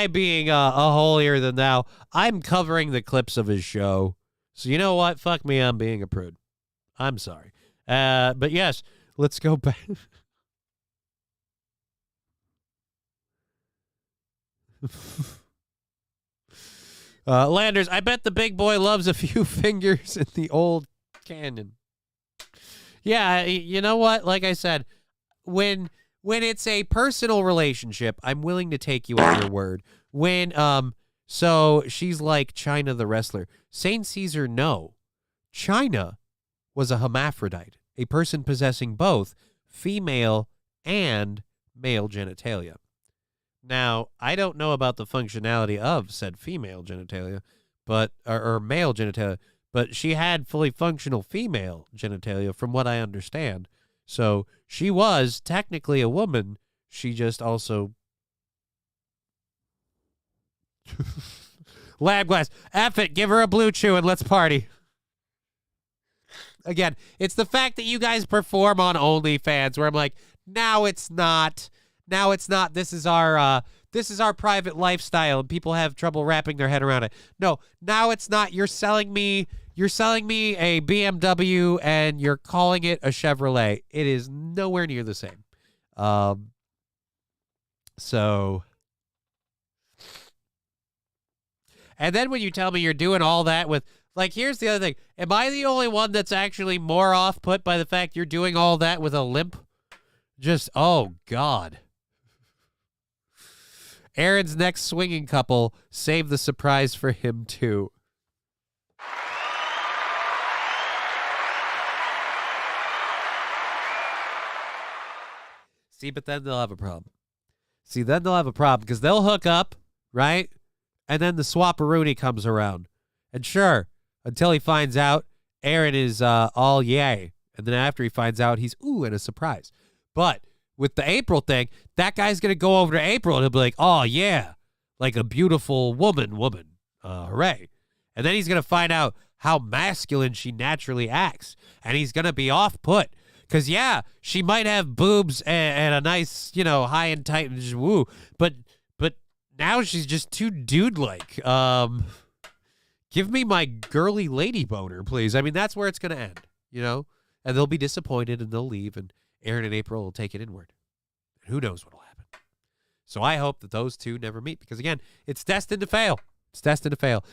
being a holier than thou? I'm covering the clips of his show. So you know what? Fuck me, I'm being a prude. I'm sorry. But yes, let's go back. Landers, I bet the big boy loves a few fingers in the old canyon. Yeah, you know what? Like I said, when it's a personal relationship, I'm willing to take you at your word. So she's like China the wrestler. Saint Caesar, no. China was a hermaphrodite, a person possessing both female and male genitalia. Now, I don't know about the functionality of said female genitalia, or male genitalia, but she had fully functional female genitalia from what I understand. So she was technically a woman. She just also... Lab glass. F it. Give her a blue chew and let's party. Again, it's the fact that you guys perform on OnlyFans where I'm like, now it's not. Now it's not. This is our private lifestyle and people have trouble wrapping their head around it. No, now it's not. You're selling me a BMW and you're calling it a Chevrolet. It is nowhere near the same. So, and then when you tell me you're doing all that with, like, here's the other thing. Am I the only one that's actually more off-put by the fact you're doing all that with a limp? Just, oh, God. Aaron's next swinging couple, save the surprise for him, too. See, but then they'll have a problem. Then they'll have a problem because they'll hook up, right? And then the swapperoonie comes around. And sure, until he finds out, Aaron is all yay. And then after he finds out, he's, ooh, and a surprise. But with the April thing, that guy's going to go over to April and he'll be like, oh, yeah, like a beautiful woman. Hooray. And then he's going to find out how masculine she naturally acts. And he's going to be off put. Because, yeah, she might have boobs and a nice, high and tight and just woo. But now she's just too dude-like. Give me my girly lady boner, please. I mean, that's where it's going to end, And they'll be disappointed and they'll leave. And Aaron and April will take it inward. And who knows what will happen. So I hope that those two never meet. Because, again, it's destined to fail. It's destined to fail.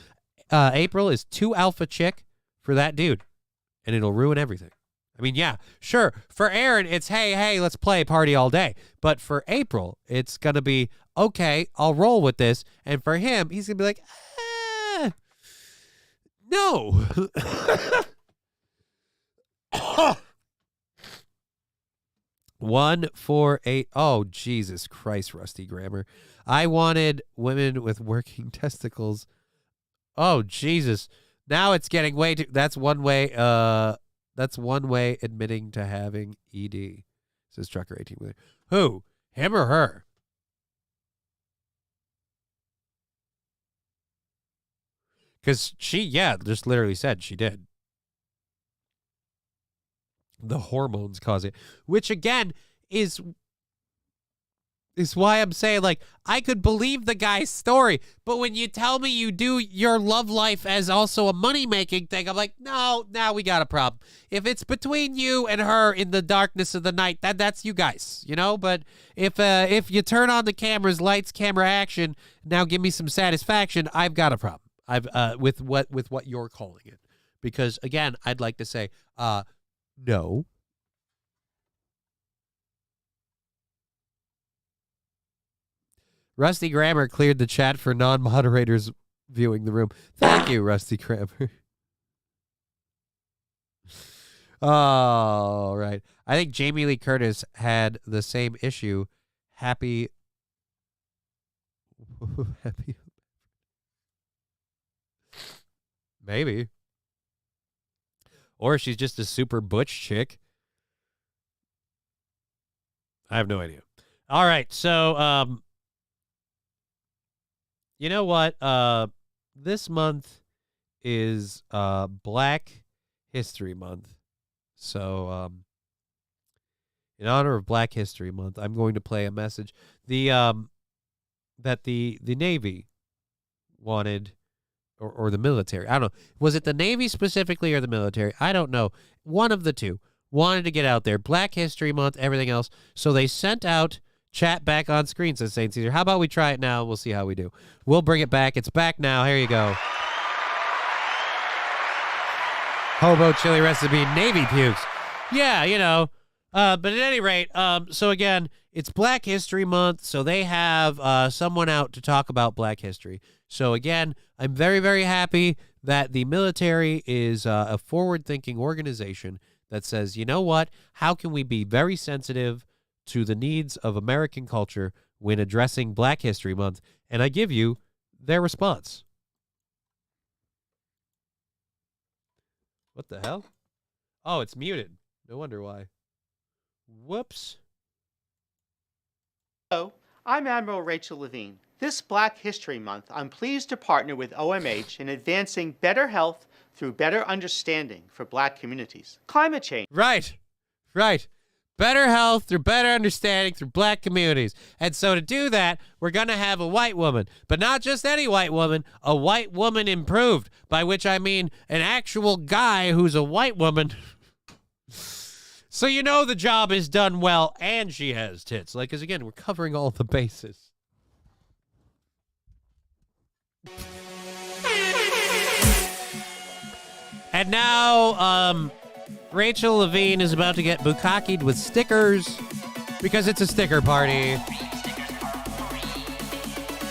April is too alpha chick for that dude. And it'll ruin everything. I mean, yeah, sure. For Aaron, it's, hey, let's play party all day. But for April, it's going to be, okay, I'll roll with this. And for him, he's going to be like, no. 148. Oh, Jesus Christ, Rusty Grammar. I wanted women with working testicles. Oh, Jesus. Now it's getting way too... That's one way admitting to having ED, says Trucker 18. Who? Him or her? Because she, just literally said she did. The hormones cause it. Which, again, is why I'm saying, like, I could believe the guy's story, but when you tell me you do your love life as also a money-making thing, I'm like, no, now we got a problem. If it's between you and her in the darkness of the night, that's you guys, But if you turn on the cameras, lights, camera, action, now give me some satisfaction, I've got a problem. With what you're calling it. Because, again, I'd like to say, no. Rusty Grammar cleared the chat for non-moderators viewing the room. Thank you, Rusty Grammar. All right. I think Jamie Lee Curtis had the same issue. Happy. Maybe. Or she's just a super butch chick. I have no idea. All right, so you know what? This month is Black History Month. So in honor of Black History Month, I'm going to play a message that the Navy wanted, or the military. I don't know. Was it the Navy specifically or the military? I don't know. One of the two wanted to get out there. Black History Month, everything else. So they sent out chat back on screen, says St. Caesar. How about we try it now? We'll see how we do. We'll bring it back. It's back now. Here you go. Hobo chili recipe, Navy pukes. Yeah, but at any rate, so again, it's Black History Month, so they have someone out to talk about Black history. So again, I'm very, very happy that the military is a forward-thinking organization that says, you know what, how can we be very sensitive to the needs of American culture when addressing Black History Month? And I give you their response. What the hell? Oh, it's muted. No wonder why. Whoops. Hello, I'm Admiral Rachel Levine. This Black History Month, I'm pleased to partner with OMH in advancing better health through better understanding for Black communities. Climate change. Right. Better health through better understanding through Black communities. And so to do that, we're going to have a white woman. But not just any white woman, a white woman improved, by which I mean an actual guy who's a white woman. So you know the job is done well, and she has tits. Like, because again, we're covering all the bases. And now, Rachel Levine is about to get bukkakied with stickers because it's a sticker party.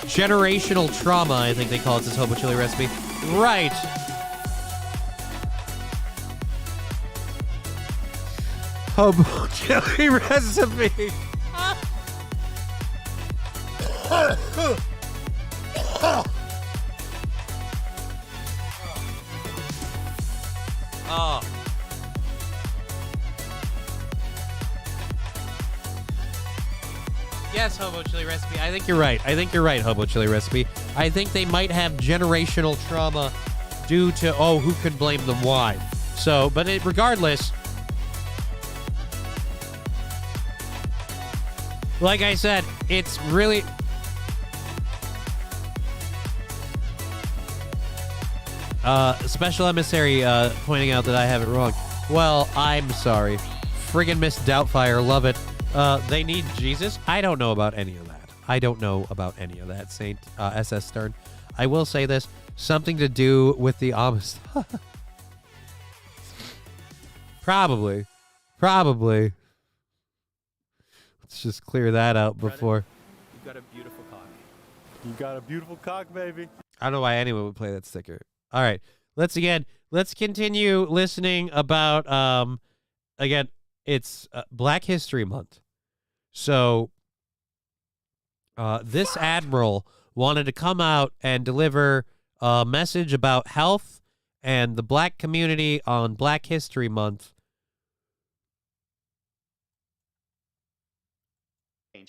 Generational trauma, I think they call it, this hobo chili recipe. Right. Hobo chili recipe. Oh. Yes, Hobo Chili Recipe. I think you're right. Hobo Chili Recipe. I think they might have generational trauma due to, who could blame them why. So, but regardless, like I said, it's really... Special Emissary pointing out that I have it wrong. Well, I'm sorry. Friggin' Miss Doubtfire, love it. They need Jesus? I don't know about any of that. Saint SS Stern. I will say this. Something to do with the Amish. Probably. Let's just clear that out before. You've got a beautiful cock. You got a beautiful cock, baby. I don't know why anyone would play that sticker. All right. Let's continue listening about, again, it's Black History Month. So this admiral wanted to come out and deliver a message about health and the black community on Black History Month.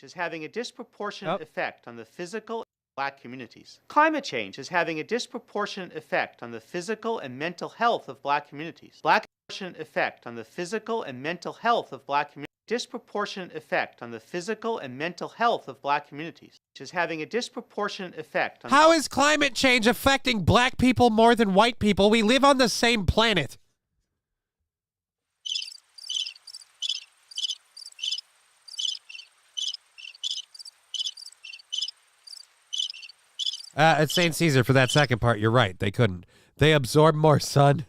Is having a disproportionate effect on the physical black communities. Climate change is having a disproportionate effect on the physical and mental health of black communities. Disproportionate effect on the physical and mental health of black communities. Disproportionate effect on the physical and mental health of black communities, which is having a disproportionate effect on... How is climate change affecting black people more than white people? We live on the same planet. It's St. Caesar for that second part. You're right. They couldn't. They absorb more sun.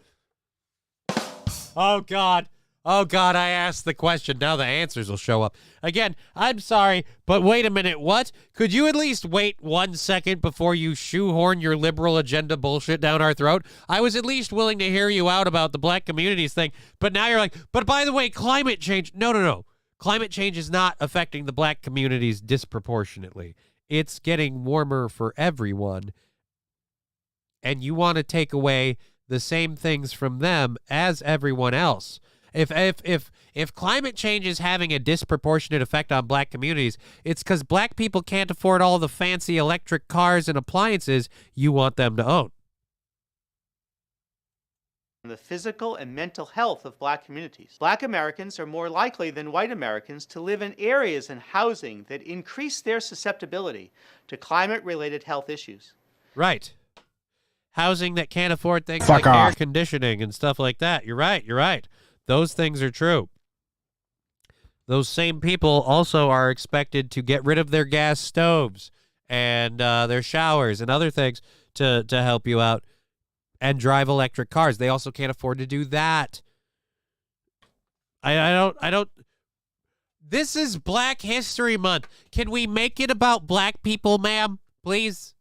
Oh, God. I asked the question. Now the answers will show up. Again, I'm sorry, but wait a minute. What? Could you at least wait 1 second before you shoehorn your liberal agenda bullshit down our throat? I was at least willing to hear you out about the black communities thing, but now you're like, but by the way, climate change. No. Climate change is not affecting the black communities disproportionately. It's getting warmer for everyone, and you want to take away the same things from them as everyone else. If climate change is having a disproportionate effect on black communities, it's because black people can't afford all the fancy electric cars and appliances you want them to own. The physical and mental health of black communities. Black Americans are more likely than white Americans to live in areas and housing that increase their susceptibility to climate-related health issues. Right. Housing that can't afford things like air conditioning and stuff like that. You're right. Those things are true. Those same people also are expected to get rid of their gas stoves and their showers and other things to help you out and drive electric cars. They also can't afford to do that. I don't. This is Black History Month. Can we make it about black people, ma'am? Please?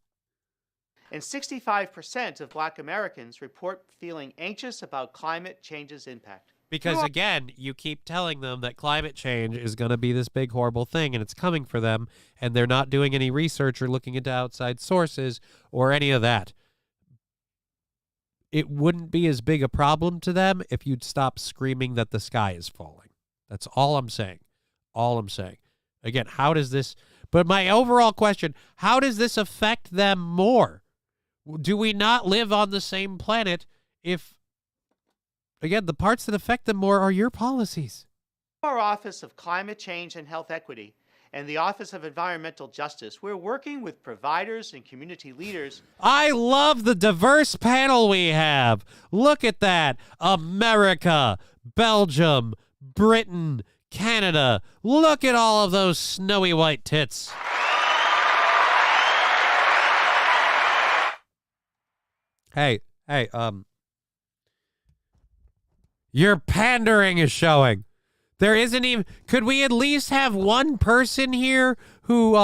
And 65% of black Americans report feeling anxious about climate change's impact. Because, again, you keep telling them that climate change is going to be this big, horrible thing, and it's coming for them, and they're not doing any research or looking into outside sources or any of that. It wouldn't be as big a problem to them if you'd stop screaming that the sky is falling. That's all I'm saying. Again, how does this... But my overall question, how does this affect them more? Do we not live on the same planet if... Again, the parts that affect them more are your policies. Our Office of Climate Change and Health Equity and the Office of Environmental Justice, we're working with providers and community leaders. I love the diverse panel we have. Look at that. America, Belgium, Britain, Canada. Look at all of those snowy white tits. Hey, your pandering is showing. There isn't even... Could we at least have one person here who...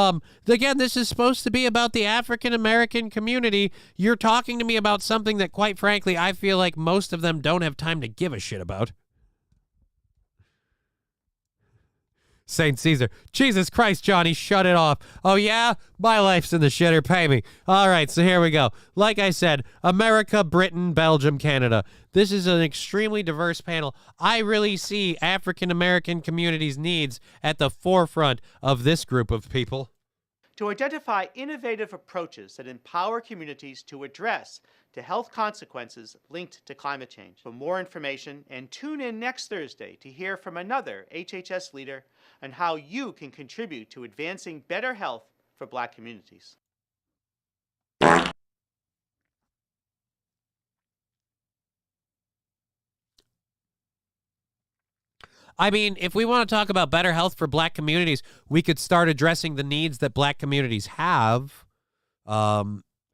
Again, this is supposed to be about the African-American community. You're talking to me about something that, quite frankly, I feel like most of them don't have time to give a shit about. St. Caesar. Jesus Christ, Johnny, shut it off. Oh, yeah? My life's in the shitter. Pay me. All right, so here we go. Like I said, America, Britain, Belgium, Canada. This is an extremely diverse panel. I really see African-American communities' needs at the forefront of this group of people. To identify innovative approaches that empower communities to address the health consequences linked to climate change. For more information, and tune in next Thursday to hear from another HHS leader on how you can contribute to advancing better health for Black communities. I mean, if we want to talk about better health for Black communities, we could start addressing the needs that Black communities have.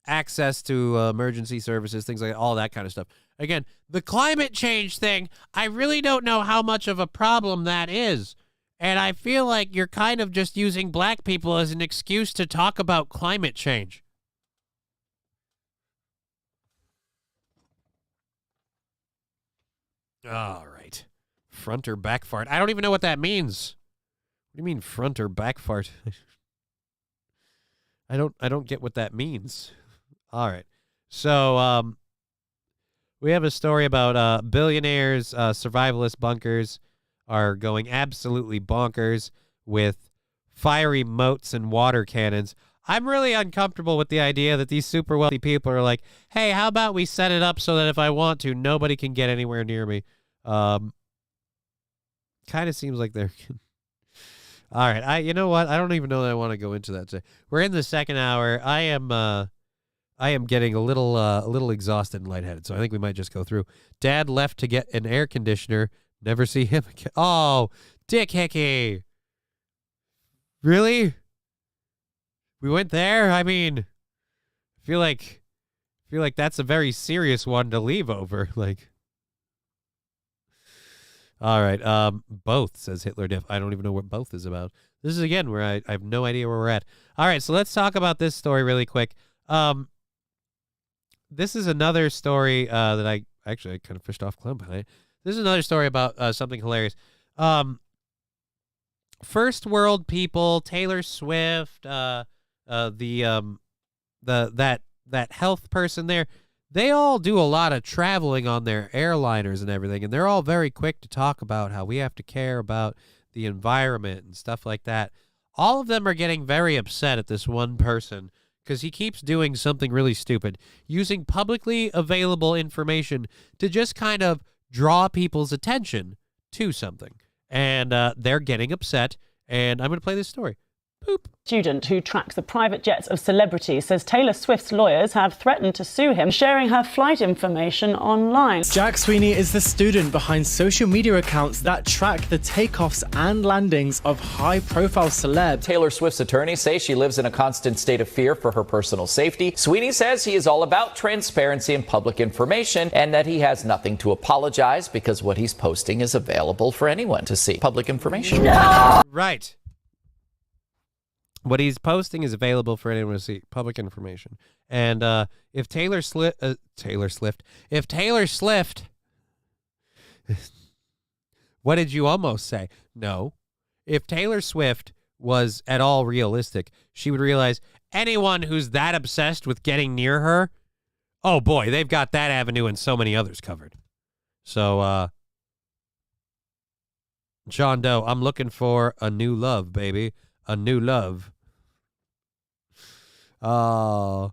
Access to emergency services, things like all that kind of stuff. Again, the climate change thing, I really don't know how much of a problem that is. And I feel like you're kind of just using Black people as an excuse to talk about climate change. All right. Front or back fart. I don't even know what that means. What do you mean front or back fart? I don't get what that means. All right. So we have a story about billionaires, survivalist bunkers are going absolutely bonkers with fiery moats and water cannons. I'm really uncomfortable with the idea that these super wealthy people are like, hey, how about we set it up so that if I want to, nobody can get anywhere near me. Kind of seems like they're... All right. You know what? I don't even know that I want to go into that today. We're in the second hour. I am getting a little exhausted and lightheaded, so I think we might just go through. Dad left to get an air conditioner. Never see him again. Oh, Dick Hickey. Really? We went there? I mean, I feel like that's a very serious one to leave over. Like, all right. Both, says Hitler Diff. I don't even know what both is about. This is, again, where I have no idea where we're at. All right, so let's talk about this story really quick. This is another story that I kind of fished off clown behind. This is another story about something hilarious. First world people, Taylor Swift, that health person there, they all do a lot of traveling on their airliners and everything, and they're all very quick to talk about how we have to care about the environment and stuff like that. All of them are getting very upset at this one person because he keeps doing something really stupid, using publicly available information to just kind of draw people's attention to something. And they're getting upset, and I'm going to play this story. Boop. Student who tracks the private jets of celebrities says Taylor Swift's lawyers have threatened to sue him, sharing her flight information online. Jack Sweeney is the student behind social media accounts that track the takeoffs and landings of high-profile celebs. Taylor Swift's attorneys say she lives in a constant state of fear for her personal safety. Sweeney says he is all about transparency and public information, and that he has nothing to apologize because what he's posting is available for anyone to see. Public information. No! Right. What he's posting is available for anyone to see, public information. And if Taylor Swift, what did you almost say? No. If Taylor Swift was at all realistic, she would realize anyone who's that obsessed with getting near her, oh boy, they've got that avenue and so many others covered. So, John Doe, I'm looking for a new love, baby. A new love. Oh.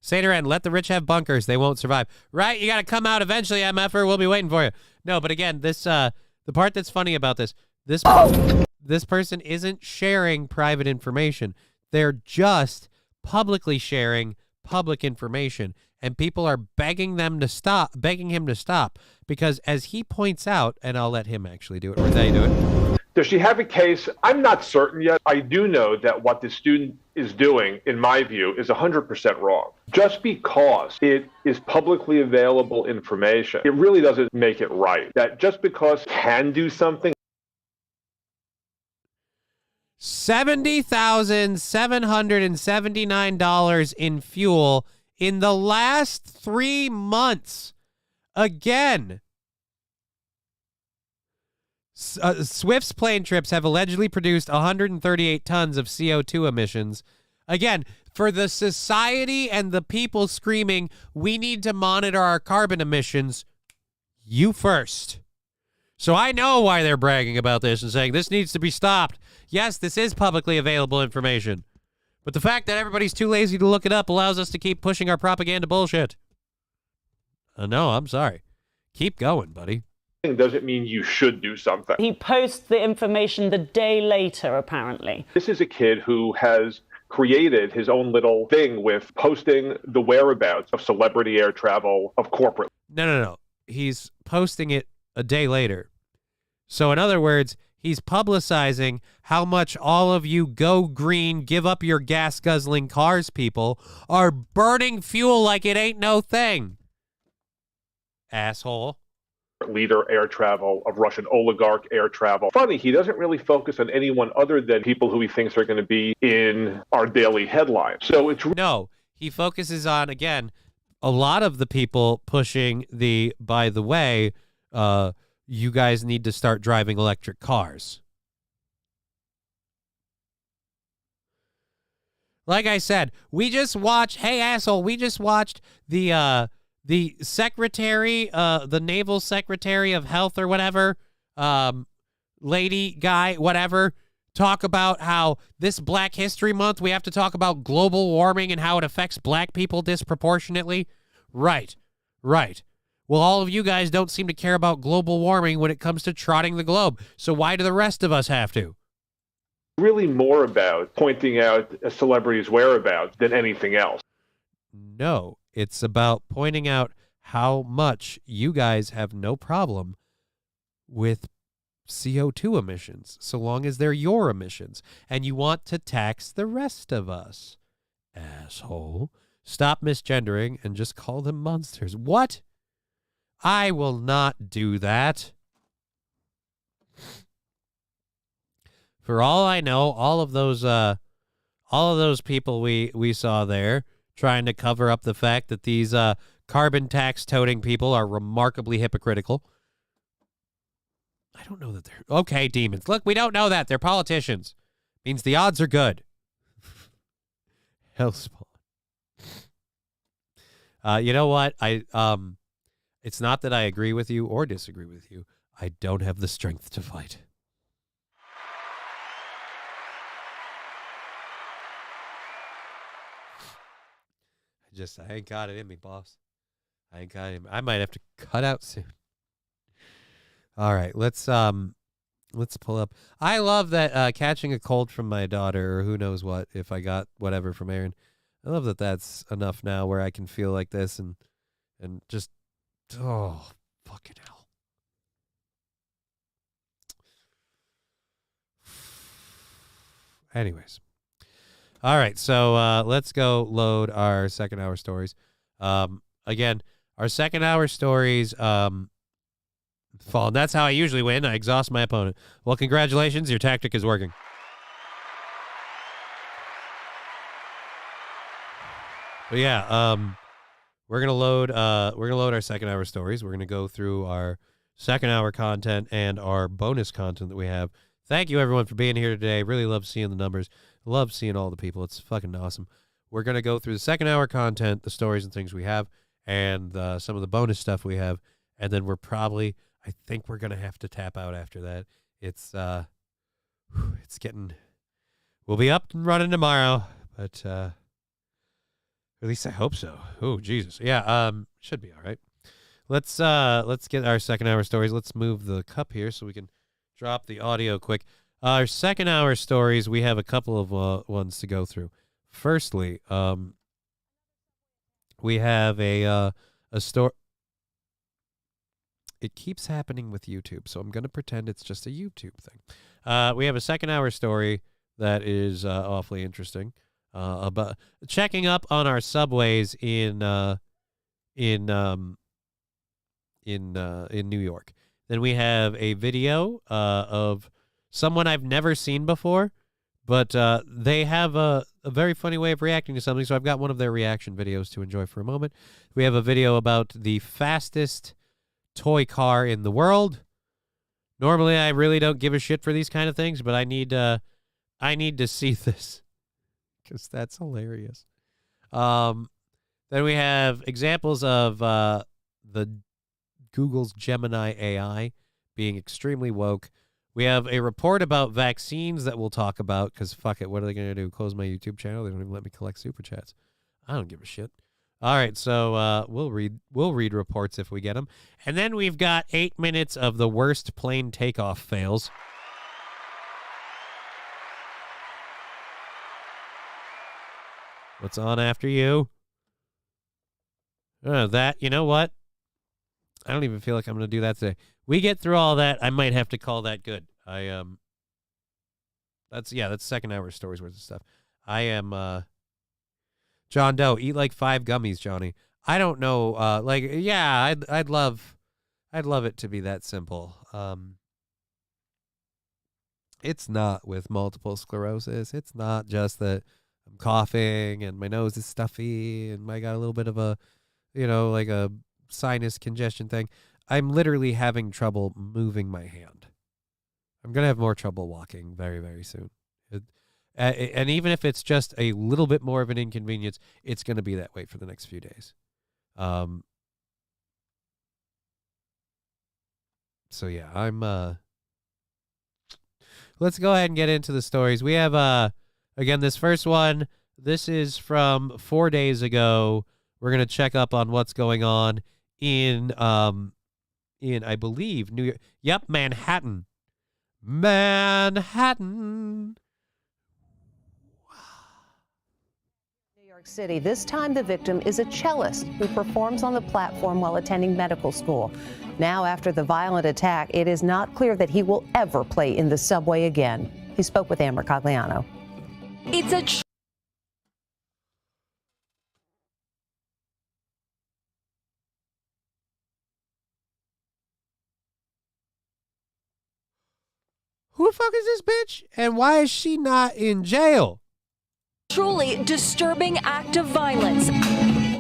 Seder N, let the rich have bunkers. They won't survive. Right? You got to come out eventually, MFer. We'll be waiting for you. No, but again, this the part that's funny about this person isn't sharing private information. They're just publicly sharing public information, and people are begging him to stop, because as he points out, and I'll let him actually do it, or they do it. Does she have a case? I'm not certain yet. I do know that what the student is doing, in my view, is 100% wrong. Just because it is publicly available information, it really doesn't make it right. That just because can do something. $70,779 in fuel in the last 3 months. Again. Swift's plane trips have allegedly produced 138 tons of CO2 emissions. Again, for the society and the people screaming, we need to monitor our carbon emissions, you first. So I know why they're bragging about this and saying this needs to be stopped. Yes, this is publicly available information. But the fact that everybody's too lazy to look it up allows us to keep pushing our propaganda bullshit. No, I'm sorry. Keep going, buddy. Doesn't mean you should do something. He posts the information the day later, apparently. This is a kid who has created his own little thing with posting the whereabouts of celebrity air travel, of corporate. No. He's posting it a day later. So in other words, he's publicizing how much all of you go green, give up your gas-guzzling cars people are burning fuel like it ain't no thing. Asshole. Leader air travel, of Russian oligarch air travel. Funny, he doesn't really focus on anyone other than people who he thinks are going to be in our daily headlines. So it's no, he focuses on, again, a lot of the people pushing the, by the way, you guys need to start driving electric cars. Like I said, we just watched, hey asshole, we just watched the secretary, the naval secretary of health or whatever, lady, guy, whatever, talk about how this Black History Month, we have to talk about global warming and how it affects black people disproportionately. Right. Well, all of you guys don't seem to care about global warming when it comes to trotting the globe. So why do the rest of us have to? Really more about pointing out a celebrity's whereabouts than anything else. No, it's about pointing out how much you guys have no problem with CO2 emissions, so long as they're your emissions, and you want to tax the rest of us. Asshole. Stop misgendering and just call them monsters. What? I will not do that. For all I know, all of those people we saw there trying to cover up the fact that these carbon tax toting people are remarkably hypocritical. I don't know that they're okay. Demons. Look, we don't know that they're politicians. Means the odds are good. Hellspawn. You know what? It's not that I agree with you or disagree with you. I don't have the strength to fight. I ain't got it in me, boss. I ain't got it in me. I might have to cut out soon. All right, let's pull up. I love that catching a cold from my daughter, or who knows what, if I got whatever from Aaron. I love that that's enough now where I can feel like this and just, oh, fucking hell. Anyways. All right, so let's go load our second hour stories. Again, our second hour stories fall. And that's how I usually win. I exhaust my opponent. Well, congratulations, your tactic is working. But yeah, we're gonna load our second hour stories. We're gonna go through our second hour content and our bonus content that we have. Thank you everyone for being here today. Really love seeing the numbers. Love seeing all the people. It's fucking awesome. We're going to go through the second hour content, the stories and things we have, and some of the bonus stuff we have. And then I think we're going to have to tap out after that. It's we'll be up and running tomorrow, but at least I hope so. Oh, Jesus. Yeah, should be all right. Let's get our second hour stories. Let's move the cup here so we can drop the audio quick. Our second hour stories, we have a couple of ones to go through. Firstly, we have a story. It keeps happening with YouTube, so I'm going to pretend it's just a YouTube thing. We have a second hour story that is awfully interesting about checking up on our subways in New York. Then we have a video of someone I've never seen before, but they have a very funny way of reacting to something, so I've got one of their reaction videos to enjoy for a moment. We have a video about the fastest toy car in the world, Normally, I really don't give a shit for these kind of things, but I need to see this because that's hilarious. Then we have examples of the Google's Gemini AI being extremely woke. We have a report about vaccines that we'll talk about because fuck it, what are they going to do? Close my YouTube channel? They don't even let me collect super chats. I don't give a shit. All right, so we'll read reports if we get them. And then we've got 8 minutes of the worst plane takeoff fails. What's on after you? That, you know what? I don't even feel like I'm going to do that today. We get through all that, I might have to call that good. That's second hour stories worth of stuff. I am John Doe, eat like 5 gummies, Johnny. I don't know, I'd love it to be that simple. It's not with multiple sclerosis. It's not just that I'm coughing and my nose is stuffy and I got a little bit of a, like a sinus congestion thing. I'm literally having trouble moving my hand. I'm going to have more trouble walking very, very soon. And even if it's just a little bit more of an inconvenience, it's going to be that way for the next few days. So yeah, let's go ahead and get into the stories. We have, again, this first one. This is from 4 days ago. We're going to check up on what's going on in I believe, New York. Yep, Manhattan. Manhattan. New York City. This time the victim is a cellist who performs on the platform while attending medical school. Now, after the violent attack, it is not clear that he will ever play in the subway again. He spoke with Amber Cagliano. It's a Who the fuck is this bitch? And why is she not in jail? truly disturbing act of violence.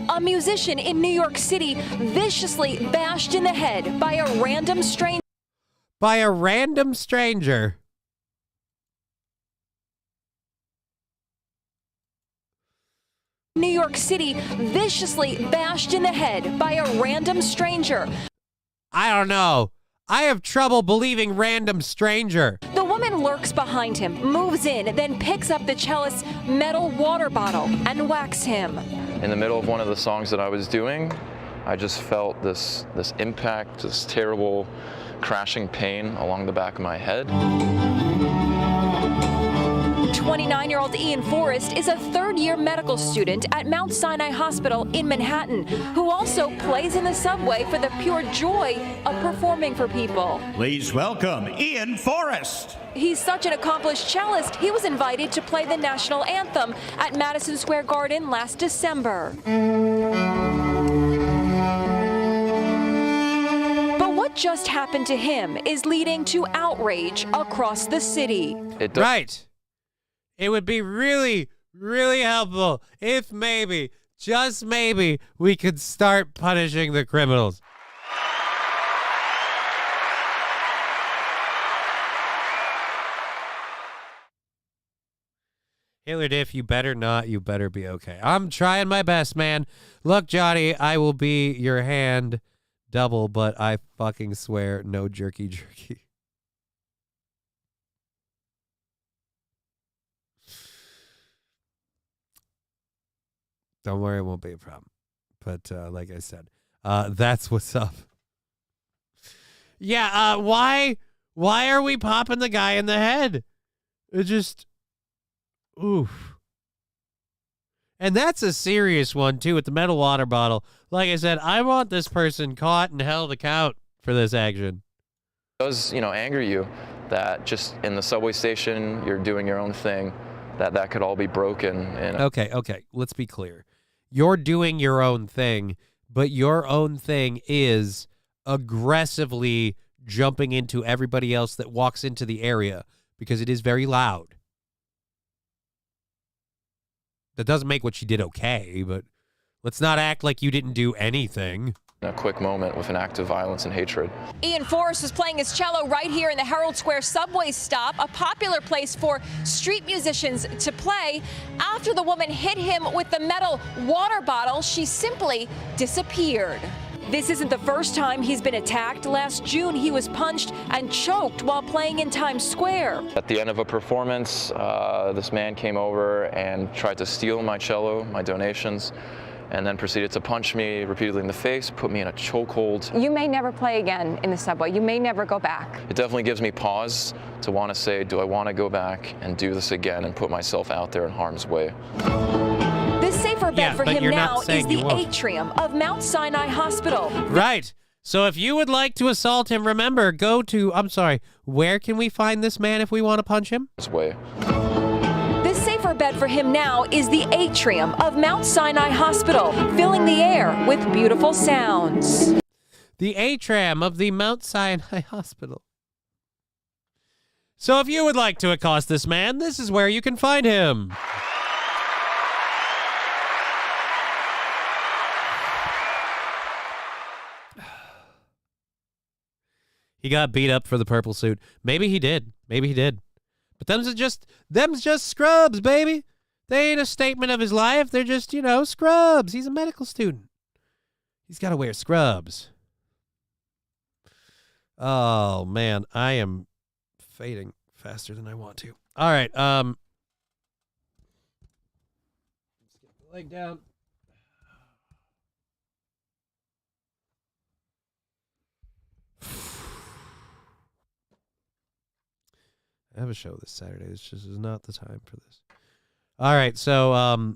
A musician in New York City viciously bashed in the head by a random stranger. By a random stranger. New York City viciously bashed in the head by a random stranger. I don't know. I have trouble believing random stranger. The woman lurks behind him, moves in, then picks up the cellist's metal water bottle and whacks him. In the middle of one of the songs that I was doing, I just felt this impact, this terrible crashing pain along the back of my head. 29-year-old Ian Forrest is a third-year medical student at Mount Sinai Hospital in Manhattan, who also plays in the subway for the pure joy of performing for people. Please welcome Ian Forrest. He's such an accomplished cellist, he was invited to play the national anthem at Madison Square Garden last December. But what just happened to him is leading to outrage across the city. Right. It would be really, really helpful if maybe, just maybe, we could start punishing the criminals. Hitler Diff, you better not, you better be okay. I'm trying my best, man. Look, Johnny, I will be your hand double, but I fucking swear, no jerky. Don't worry, it won't be a problem. But like I said, that's what's up. Yeah, why are we popping the guy in the head? It just, oof. And that's a serious one, too, with the metal water bottle. Like I said, I want this person caught and held account for this action. It does, anger you that just in the subway station, you're doing your own thing, that could all be broken. And Okay, let's be clear. You're doing your own thing, but your own thing is aggressively jumping into everybody else that walks into the area because it is very loud. That doesn't make what she did okay, but let's not act like you didn't do anything. a quick moment with an act of violence and hatred. Ian Forrest was playing his cello right here in the Herald Square subway stop, a popular place for street musicians to play. After the woman hit him with the metal water bottle, she simply disappeared. This isn't the first time he's been attacked. Last June, he was punched and choked while playing in Times Square. At the end of a performance, this man came over and tried to steal my cello, my donations, and then proceeded to punch me repeatedly in the face, put me in a chokehold. You may never play again in the subway. You may never go back. It definitely gives me pause to want to say, do I want to go back and do this again and put myself out there in harm's way? The safer bet for him now is the won't. atrium of Mount Sinai Hospital. Right. So if you would like to assault him, remember, go to, where can we find this man if we want to punch him? This way. The safer bet for him now is the atrium of Mount Sinai Hospital, filling the air with beautiful sounds. The atrium of the Mount Sinai Hospital. So if you would like to accost this man, this is where you can find him. He got beat up for the purple suit. Maybe he did. Maybe he did. But them's just scrubs, baby. They ain't a statement of his life. They're just, scrubs. He's a medical student. He's got to wear scrubs. Oh, man. I am fading faster than I want to. All right. Let's get the leg down. I have a show this Saturday. This just is not the time for this. All right, so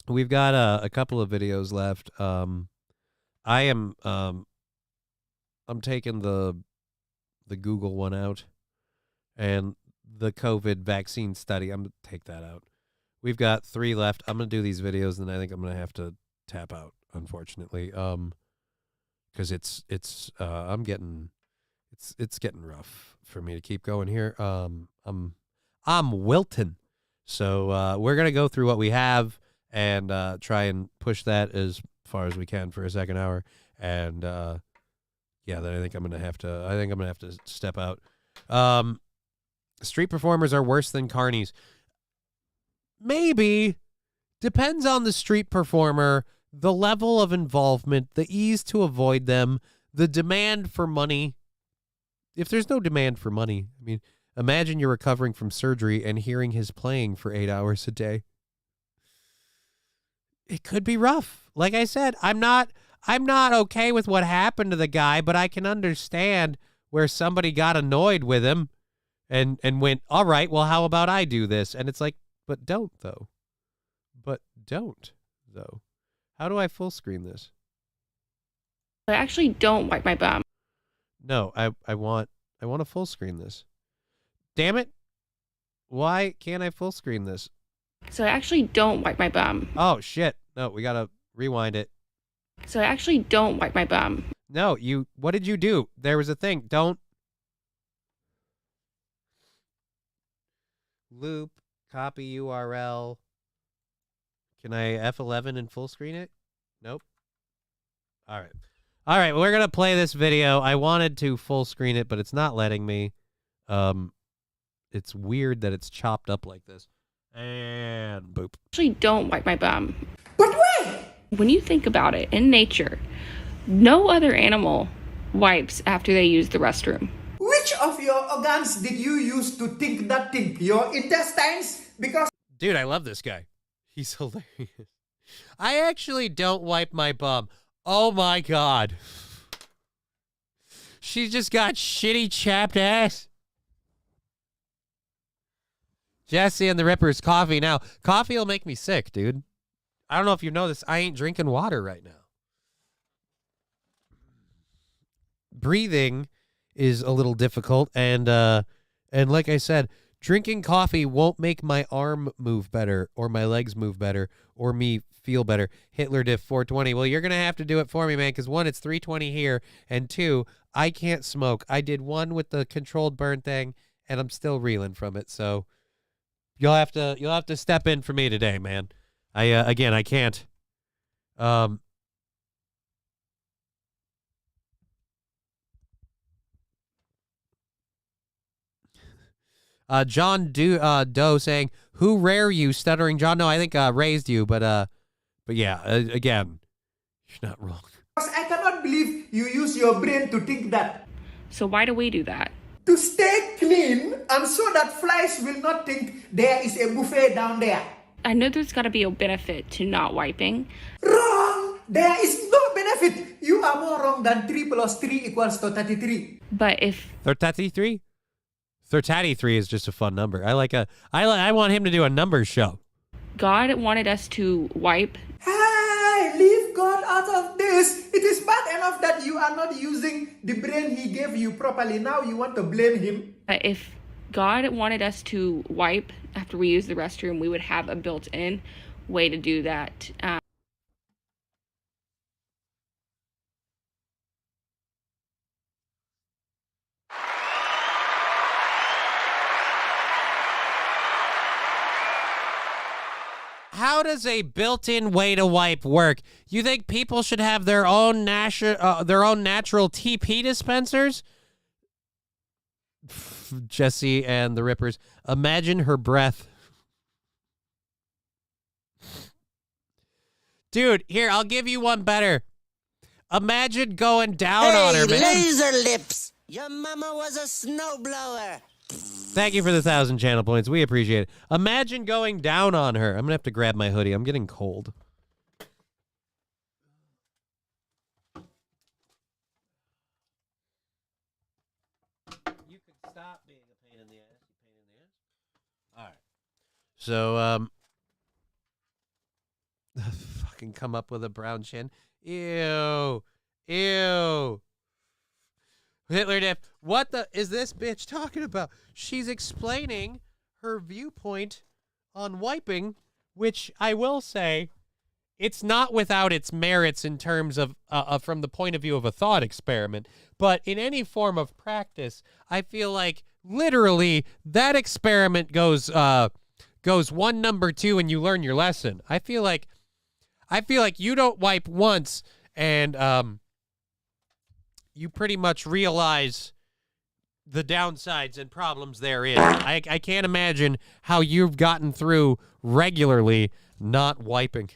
we've got a couple of videos left. I'm taking the Google one out, and the COVID vaccine study. I'm gonna take that out. We've got 3 left. I'm gonna do these videos, and I think I'm gonna have to tap out, unfortunately, because it's getting rough for me to keep going here. I'm wilting. So we're going to go through what we have and try and push that as far as we can for a second hour. And then I think I'm going to have to step out. Street performers are worse than carnies. Maybe. Depends on the street performer, the level of involvement, the ease to avoid them, the demand for money. If there's no demand for money, imagine you're recovering from surgery and hearing his playing for 8 hours a day. It could be rough. Like I said, I'm not okay with what happened to the guy, but I can understand where somebody got annoyed with him and went, all right, well, how about I do this? And it's like, but don't, though. How do I full screen this? I actually don't wipe my bum. No, I want to full screen this. Damn it. Why can't I full screen this? So I actually don't wipe my bum. Oh, shit. No, we got to rewind it. So I actually don't wipe my bum. No, what did you do? There was a thing. Don't. Loop, copy URL. Can I F11 and full screen it? Nope. All right. All right, we're going to play this video. I wanted to full screen it, but it's not letting me. It's weird that it's chopped up like this. And boop. Actually don't wipe my bum. But why? When you think about it, in nature, no other animal wipes after they use the restroom. Which of your organs did you use to think that thing? Your intestines? Because... Dude, I love this guy. He's hilarious. I actually don't wipe my bum. Oh my God. She's just got shitty chapped ass. Jesse and the Ripper's coffee. Now, coffee will make me sick, dude. I don't know if you know this. I ain't drinking water right now. Breathing is a little difficult, and like I said, drinking coffee won't make my arm move better or my legs move better or me feel better. Hitler diff 420. Well, you're going to have to do it for me, man, because 1, it's 320 here, and 2, I can't smoke. I did 1 with the controlled burn thing, and I'm still reeling from it. So you'll have to step in for me today, man. I can't John Doe saying, "Who rare you, stuttering John?" No, I think raised you, but yeah, again, you're not wrong. I cannot believe you use your brain to think that. So why do we do that? To stay clean and so that flies will not think there is a buffet down there. I know there's got to be a benefit to not wiping. Wrong! There is no benefit. You are more wrong than 3 + 3 = 33. But if 33? 33 is just a fun number. I want him to do a numbers show. God wanted us to wipe. Hey, leave God out of this. It is bad enough that you are not using the brain he gave you properly. Now you want to blame him. If God wanted us to wipe after we use the restroom, we would have a built-in way to do that. How does a built-in way to wipe work? You think people should have their own natural TP dispensers? Jesse and the Rippers. Imagine her breath. Dude, here, I'll give you one better. Imagine going down on her, man. Laser lips. Your mama was a snowblower. Thank you for the 1,000 channel points. We appreciate it. Imagine going down on her. I'm going to have to grab my hoodie. I'm getting cold. You can stop being a pain in the ass. All right. So, fucking come up with a brown chin. Ew. Ew. Hitler dip. What the is this bitch talking about? She's explaining her viewpoint on wiping, which I will say, it's not without its merits in terms of from the point of view of a thought experiment. But in any form of practice, I feel like literally that experiment goes 1 number 2 and you learn your lesson. I feel like you don't wipe once and you pretty much realize the downsides and problems therein. I can't imagine how you've gotten through regularly not wiping.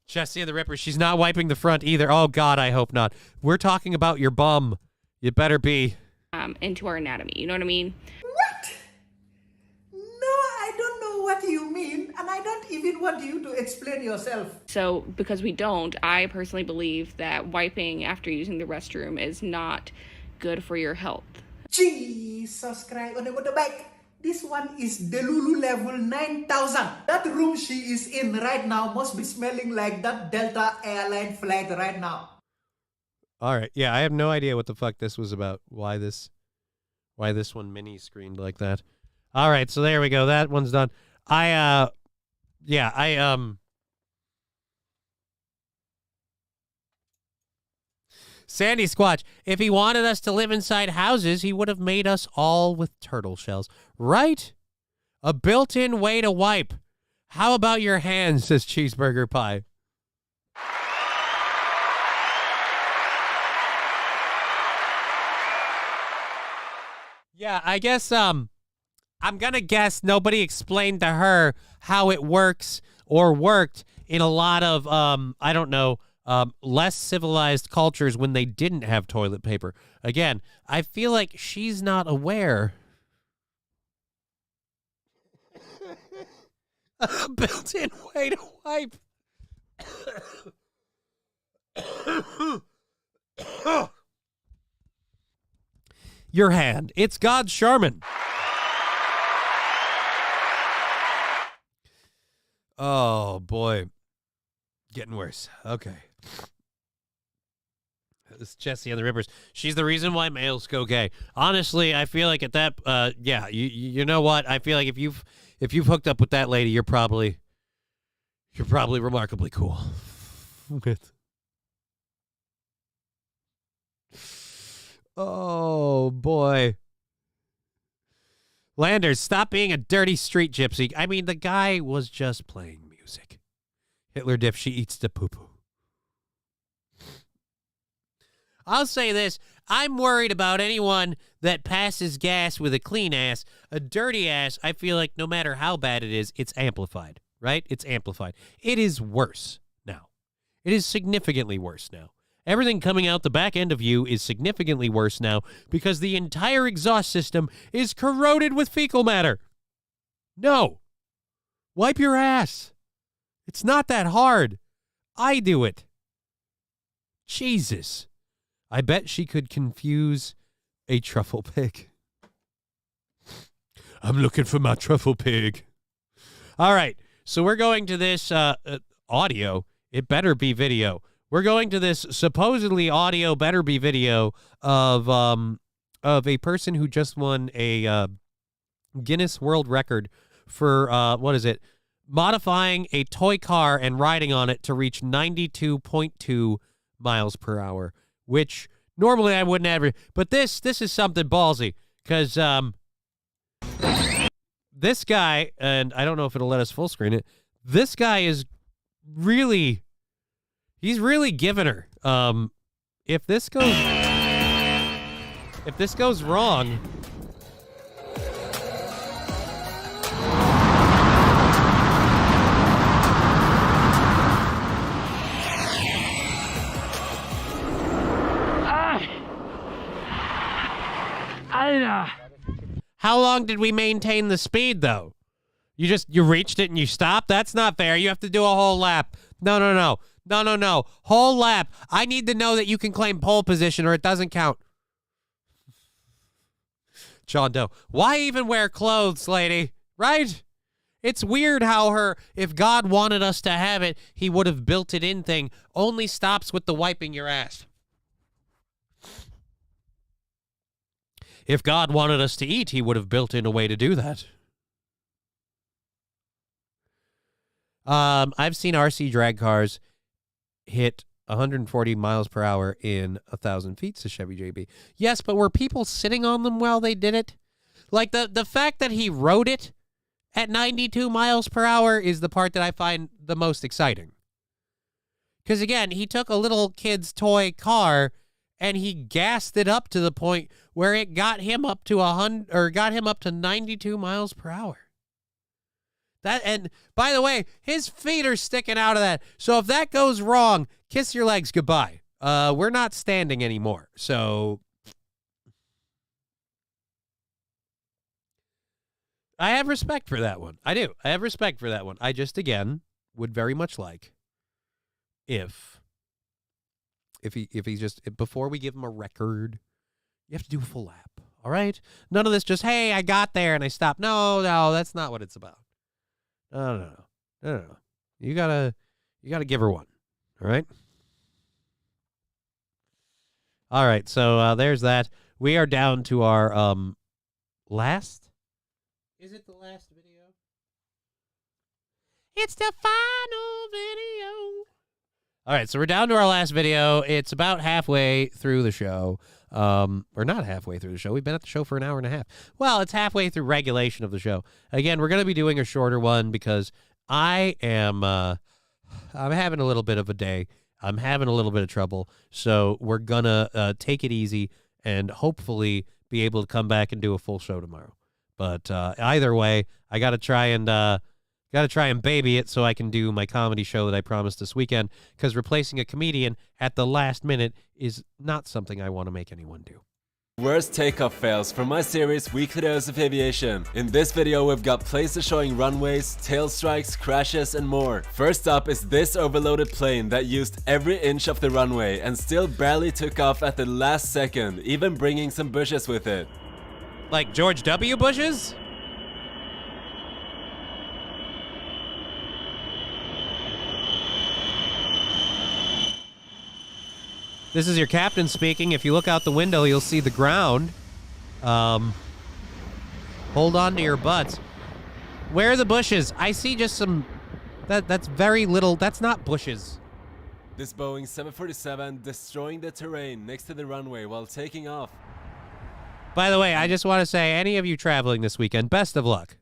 Jesse and the Ripper, she's not wiping the front either. Oh, God, I hope not. We're talking about your bum. You better be. Into our anatomy. You know what I mean? What? No, I don't know what you mean, and I don't even want you to explain yourself. So, because we don't, I personally believe that wiping after using the restroom is not good for your health. Jesus Christ, on the back. This one is Delulu level 9,000. That room she is in right now must be smelling like that Delta airline flight right now. All right. Yeah, I have no idea what the fuck this was about. Why this one mini screened like that. All right, so there we go. That one's done. Sandy Squatch, if he wanted us to live inside houses, he would have made us all with turtle shells. Right? A built-in way to wipe. How about your hands, says Cheeseburger Pie. Yeah, I guess, I'm going to guess nobody explained to her how it works or worked in a lot of, I don't know, less civilized cultures when they didn't have toilet paper. Again, I feel like she's not aware. A built-in way to wipe. Your hand. It's God's Charmin. Oh, boy. Getting worse. Okay. This is Jesse and the Rippers. She's the reason why males go gay. Honestly, I feel like at that, yeah, you know what? I feel like if you've hooked up with that lady, you're probably remarkably cool. Oh, boy. Landers, stop being a dirty street gypsy. I mean, the guy was just playing music. Hitler diff, she eats the poo-poo. I'll say this. I'm worried about anyone that passes gas with a clean ass. A dirty ass, I feel like no matter how bad it is, it's amplified, right? It's amplified. It is worse now. It is significantly worse now. Everything coming out the back end of you is significantly worse now because the entire exhaust system is corroded with fecal matter. No. Wipe your ass. It's not that hard. I do it. Jesus. I bet she could confuse a truffle pig. I'm looking for my truffle pig. All right. So we're going to this audio. It better be video. We're going to this supposedly audio, better be video of a person who just won a Guinness World Record for what is it? Modifying a toy car and riding on it to reach 92.2 miles per hour, which normally I wouldn't ever. But this is something ballsy because this guy, and I don't know if it'll let us full screen it. This guy is really. He's really giving her. If this goes wrong, how long did we maintain the speed though? You reached it and you stopped? That's not fair. You have to do a whole lap. No. Whole lap. I need to know that you can claim pole position or it doesn't count. John Doe. Why even wear clothes, lady? Right? It's weird how if God wanted us to have it, he would have built it in thing. Only stops with the wiping your ass. If God wanted us to eat, he would have built in a way to do that. I've seen RC drag cars hit 140 miles per hour in 1,000 feet, says Chevy JB. Yes, but were people sitting on them while they did it? Like, the fact that he rode it at 92 miles per hour is the part that I find the most exciting. Because, again, he took a little kid's toy car and he gassed it up to the point where it got him up to 92 miles per hour. And by the way, his feet are sticking out of that. So if that goes wrong, kiss your legs goodbye. We're not standing anymore. So I have respect for that one. I do. I have respect for that one. I just, again, would very much like if he's just, before we give him a record, you have to do a full lap. All right? None of this just, hey, I got there and I stopped. No, that's not what it's about. No. You gotta give her one. All right. All right. So there's that. We are down to our last. Is it the last video? It's the final video. All right. So we're down to our last video. It's about halfway through the show. Or not halfway through the show. We've been at the show for an hour and a half. Well, it's halfway through regulation of the show. Again, we're going to be doing a shorter one because I'm having a little bit of a day. I'm having a little bit of trouble. So we're going to take it easy and hopefully be able to come back and do a full show tomorrow. But either way, I got to try and baby it so I can do my comedy show that I promised this weekend, because replacing a comedian at the last minute is not something I want to make anyone do. Worst takeoff fails from my series Weekly Dose of Aviation. In this video we've got places showing runways, tail strikes, crashes and more. First up is this overloaded plane that used every inch of the runway and still barely took off at the last second, even bringing some bushes with it. Like George W. Bushes? This is your captain speaking. If you look out the window, you'll see the ground. Hold on to your butts. Where are the bushes? I see just some... That's very little... That's not bushes. This Boeing 747 destroying the terrain next to the runway while taking off. By the way, I just want to say, any of you traveling this weekend, best of luck.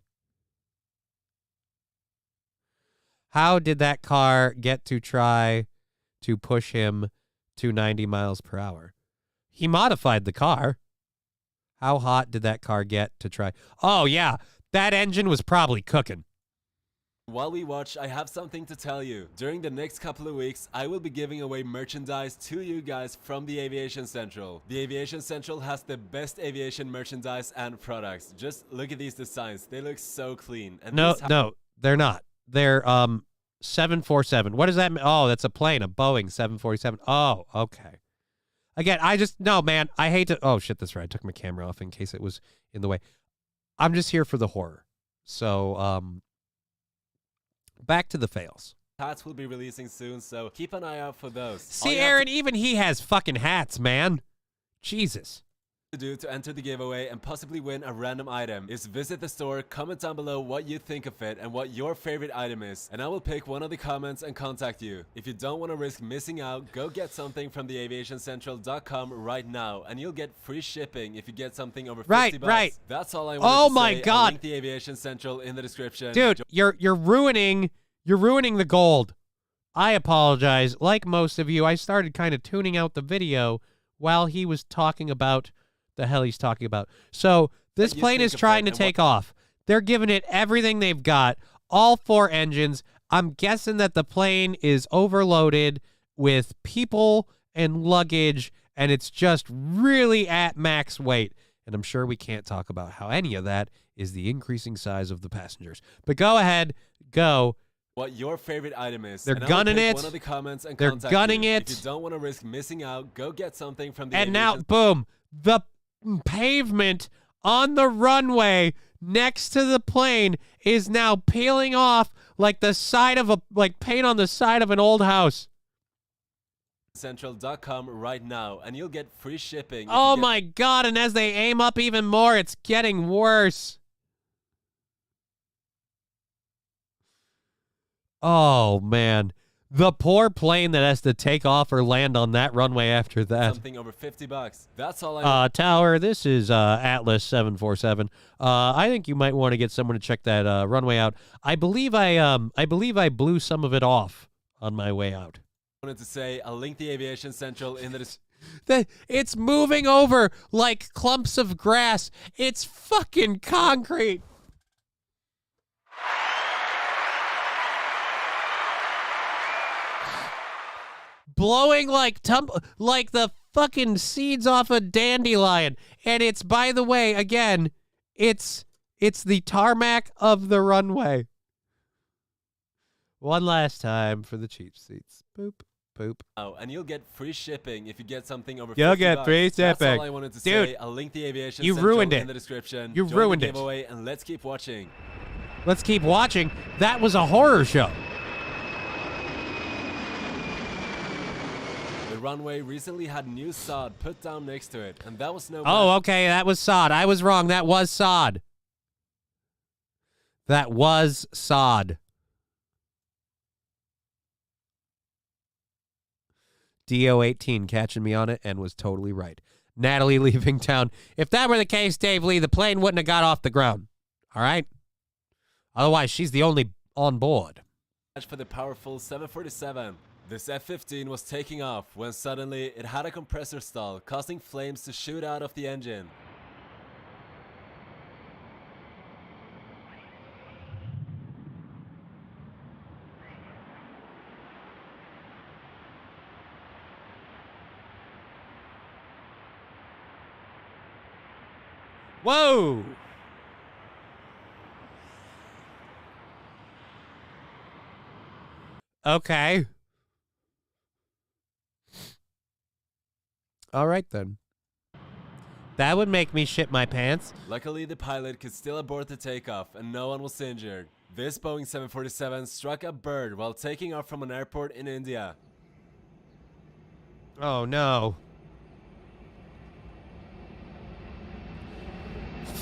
How did that car get to try to push him to 90 miles per hour? He modified the car. How hot did that car get to try? Oh, yeah. That engine was probably cooking. While we watch, I have something to tell you. During the next couple of weeks, I will be giving away merchandise to you guys from the Aviation Central. The Aviation Central has the best aviation merchandise and products. Just look at these designs. They look so clean. And No, they're not. They're 747. What does that mean? Oh, that's a plane, a Boeing 747. Oh, okay. Again, no, man, I hate to. Oh, shit, that's right. I took my camera off in case it was in the way. I'm just here for the horror. So, back to the fails. Hats will be releasing soon, so keep an eye out for those. See, Aaron, even he has fucking hats, man. Jesus. To do to enter the giveaway and possibly win a random item is visit the store, comment down below what you think of it and what your favorite item is, and I will pick one of the comments and contact you. If you don't want to risk missing out, go get something from theaviationcentral.com right now, and you'll get free shipping if you get something over 50 bucks. Right. That's all I wanted to say. Oh my God. I'll link the Aviation Central in the description. Dude, you're ruining the gold. I apologize. Like most of you, I started kind of tuning out the video while he was talking about the hell he's talking about. So this plane is trying to take off. They're giving it everything they've got, all 4 engines. I'm guessing that the plane is overloaded with people and luggage, and it's just really at max weight. And I'm sure we can't talk about how any of that is the increasing size of the passengers. But go ahead, go. What your favorite item is. They're gunning it. One of the comments and They're contact gunning you. it. If you don't want to risk missing out, go get something from the And now, Aviation boom, the pavement on the runway next to the plane is now peeling off like the side of paint on the side of an old house. Central.com right now, and you'll get free shipping. Oh my God, and as they aim up even more, it's getting worse. Oh, man. The poor plane that has to take off or land on that runway after that. Something over 50 bucks. That's all I Tower, this is Atlas 747. I think you might want to get someone to check that runway out. I believe I blew some of it off on my way out. I wanted to say I'll link the Aviation Central in the It's moving over like clumps of grass. It's fucking concrete. Blowing like the fucking seeds off a dandelion. And it's, by the way, again, it's the tarmac of the runway. One last time for the cheap seats. Boop, boop. Oh, and you'll get free shipping if you get something over 50 You'll get free shipping. That's all I wanted to Dude, say. I'll link the Aviation you Central ruined it. in the description. You Join ruined the it. giveaway, and let's keep watching. Let's keep watching. That was a horror show. The runway recently had new sod put down next to it, and that was no Oh, okay, that was sod. I was wrong. That was sod. That was sod. DO18 catching me on it and was totally right. Natalie leaving town. If that were the case, Dave Lee, the plane wouldn't have got off the ground. All right? Otherwise, she's the only on board. For the powerful 747. This F-15 was taking off when suddenly it had a compressor stall, causing flames to shoot out of the engine. Whoa! Okay. All right, then. That would make me shit my pants. Luckily, the pilot could still abort the takeoff and no one was injured. This Boeing 747 struck a bird while taking off from an airport in India. Oh, no.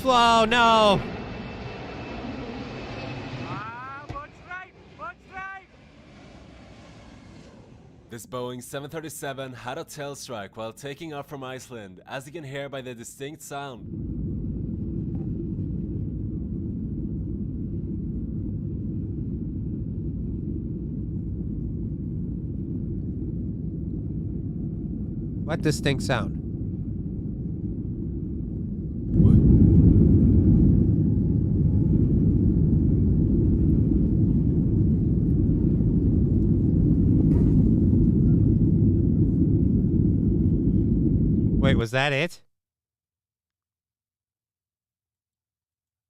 Oh, no. This Boeing 737 had a tail strike while taking off from Iceland, as you can hear by the distinct sound. What distinct sound? Wait, was that it?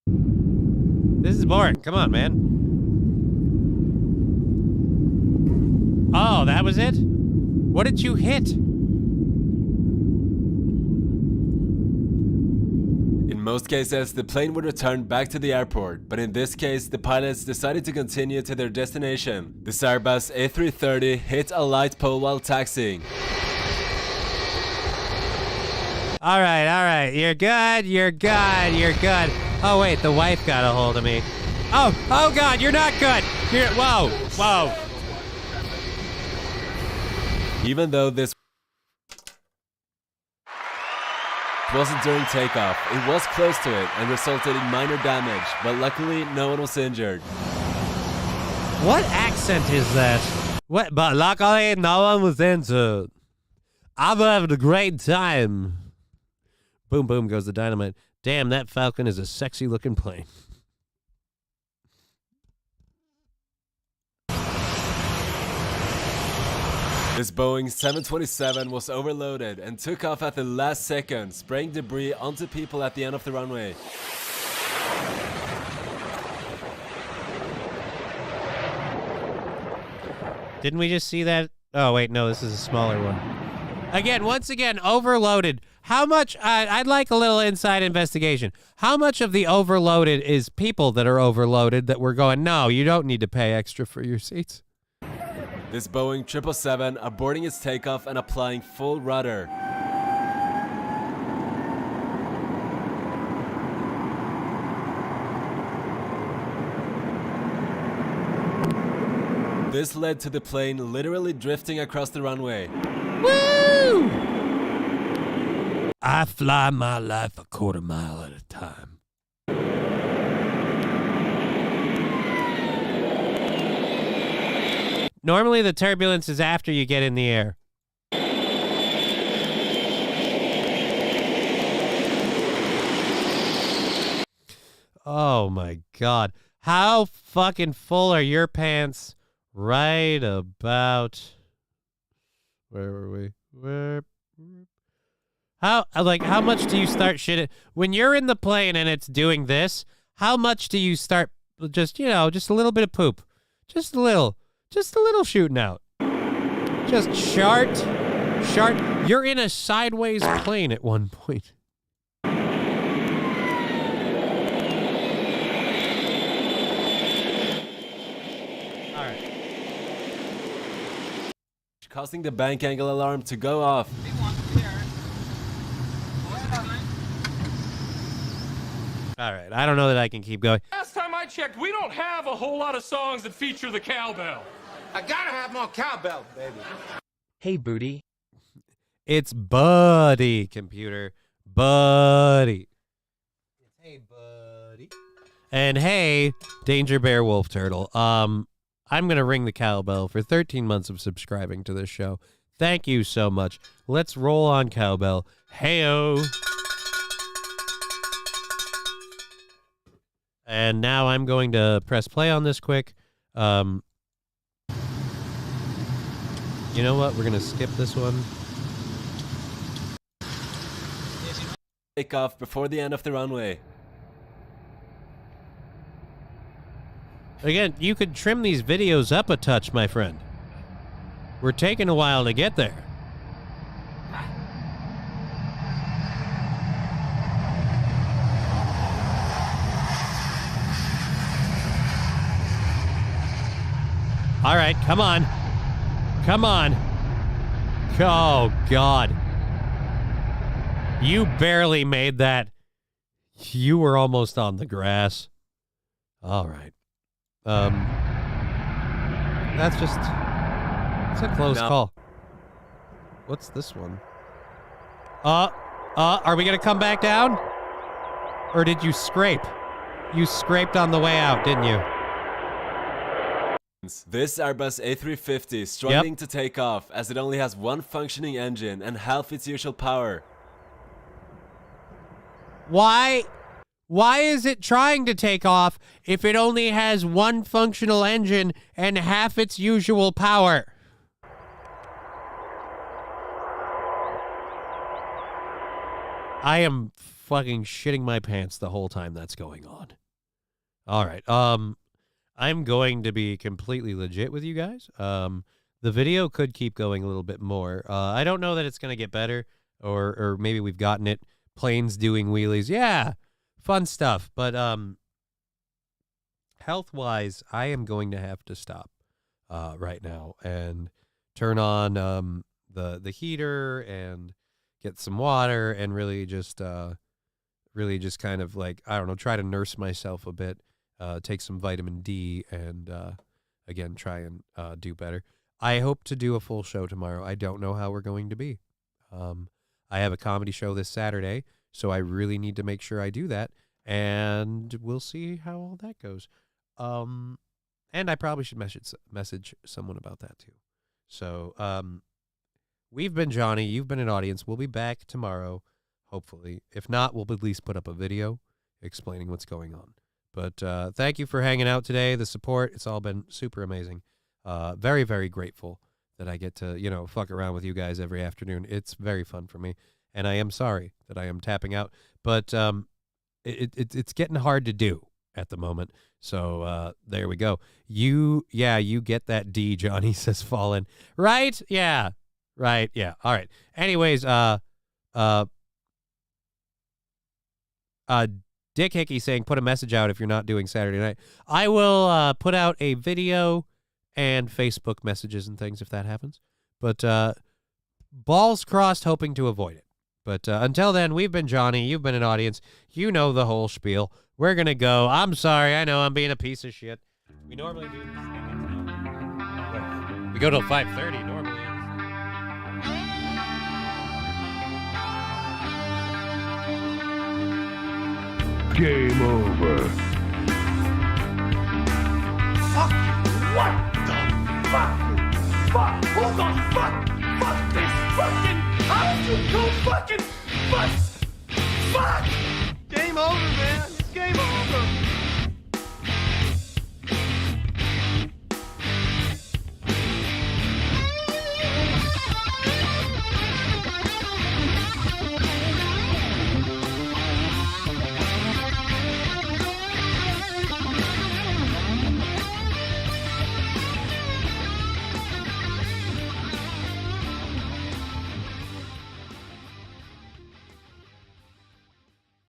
This is boring. Come on, man. Oh, that was it? What did you hit? In most cases, the plane would return back to the airport, but in this case, the pilots decided to continue to their destination. The Airbus A330 hit a light pole while taxiing. All right. You're good. Oh, wait, the wife got a hold of me. Oh, God, you're not good. Whoa. Even though this wasn't during takeoff, it was close to it and resulted in minor damage, but luckily no one was injured. What accent is that? What? But luckily no one was injured. I'm having a great time. Boom, boom goes the dynamite. Damn, that Falcon is a sexy looking plane. This Boeing 727 was overloaded and took off at the last second, spraying debris onto people at the end of the runway. Didn't we just see that? Oh, wait, no, this is a smaller one. Once again, overloaded. How much, I'd like a little inside investigation. How much of the overloaded is people that are overloaded that we're going, no, you don't need to pay extra for your seats? This Boeing 777 aborting its takeoff and applying full rudder. This led to the plane literally drifting across the runway. Woo! I fly my life a quarter mile at a time. Normally the turbulence is after you get in the air. Oh my God. How fucking full are your pants right about... Where were we? How much do you start shitting? When you're in the plane and it's doing this, how much do you start just a little bit of poop? Just a little shooting out. Just shart. You're in a sideways plane at one point. All right. Causing the bank angle alarm to go off. All right, I don't know that I can keep going. Last time I checked, we don't have a whole lot of songs that feature the cowbell. I gotta have more cowbell, baby. Hey, Booty. It's Buddy, computer. Buddy. Hey, Buddy. And hey, Danger Bear Wolf Turtle. I'm going to ring the cowbell for 13 months of subscribing to this show. Thank you so much. Let's roll on cowbell. Hey-o. And now I'm going to press play on this quick. You know what? We're going to skip this one. Take off before the end of the runway. Again, you could trim these videos up a touch, my friend. We're taking a while to get there. All right, come on. Come on. Oh, God. You barely made that. You were almost on the grass. All right. It's a close call. What's this one? Are we going to come back down? Or did you scrape? You scraped on the way out, didn't you? This Airbus A350 is struggling to take off as it only has one functioning engine and half its usual power. Why is it trying to take off if it only has one functional engine and half its usual power? I am fucking shitting my pants the whole time that's going on. All right. I'm going to be completely legit with you guys. The video could keep going a little bit more. I don't know that it's going to get better, or maybe we've gotten it. Planes doing wheelies. Yeah, fun stuff. But health-wise, I am going to have to stop right now and turn on the heater and get some water and really just kind of like, I don't know, try to nurse myself a bit, take some vitamin D, and again, try and do better. I hope to do a full show tomorrow. I don't know how we're going to be. I have a comedy show this Saturday, so I really need to make sure I do that, and we'll see how all that goes. And I probably should message someone about that too. So, we've been Johnny. You've been an audience. We'll be back tomorrow, hopefully. If not, we'll at least put up a video explaining what's going on. But thank you for hanging out today. The support, it's all been super amazing. Very, very grateful that I get to, fuck around with you guys every afternoon. It's very fun for me. And I am sorry that I am tapping out. But it's getting hard to do at the moment. So there we go. You get that D, Johnny, says Fallen. Right? Yeah. Right. Yeah. All right. Anyways, Dick Hickey saying, put a message out if you're not doing Saturday night. I will put out a video and Facebook messages and things if that happens. But balls crossed, hoping to avoid it. But until then, we've been Johnny. You've been an audience. You know the whole spiel. We're going to go. I'm sorry. I know I'm being a piece of shit. We normally do this thing. We go till 5:30 normally. Game over. Fuck! What the fuck? Fuck! Who the fuck? Fuck this fucking house! You go fucking fuck! Fuck! Game over, man. It's game over.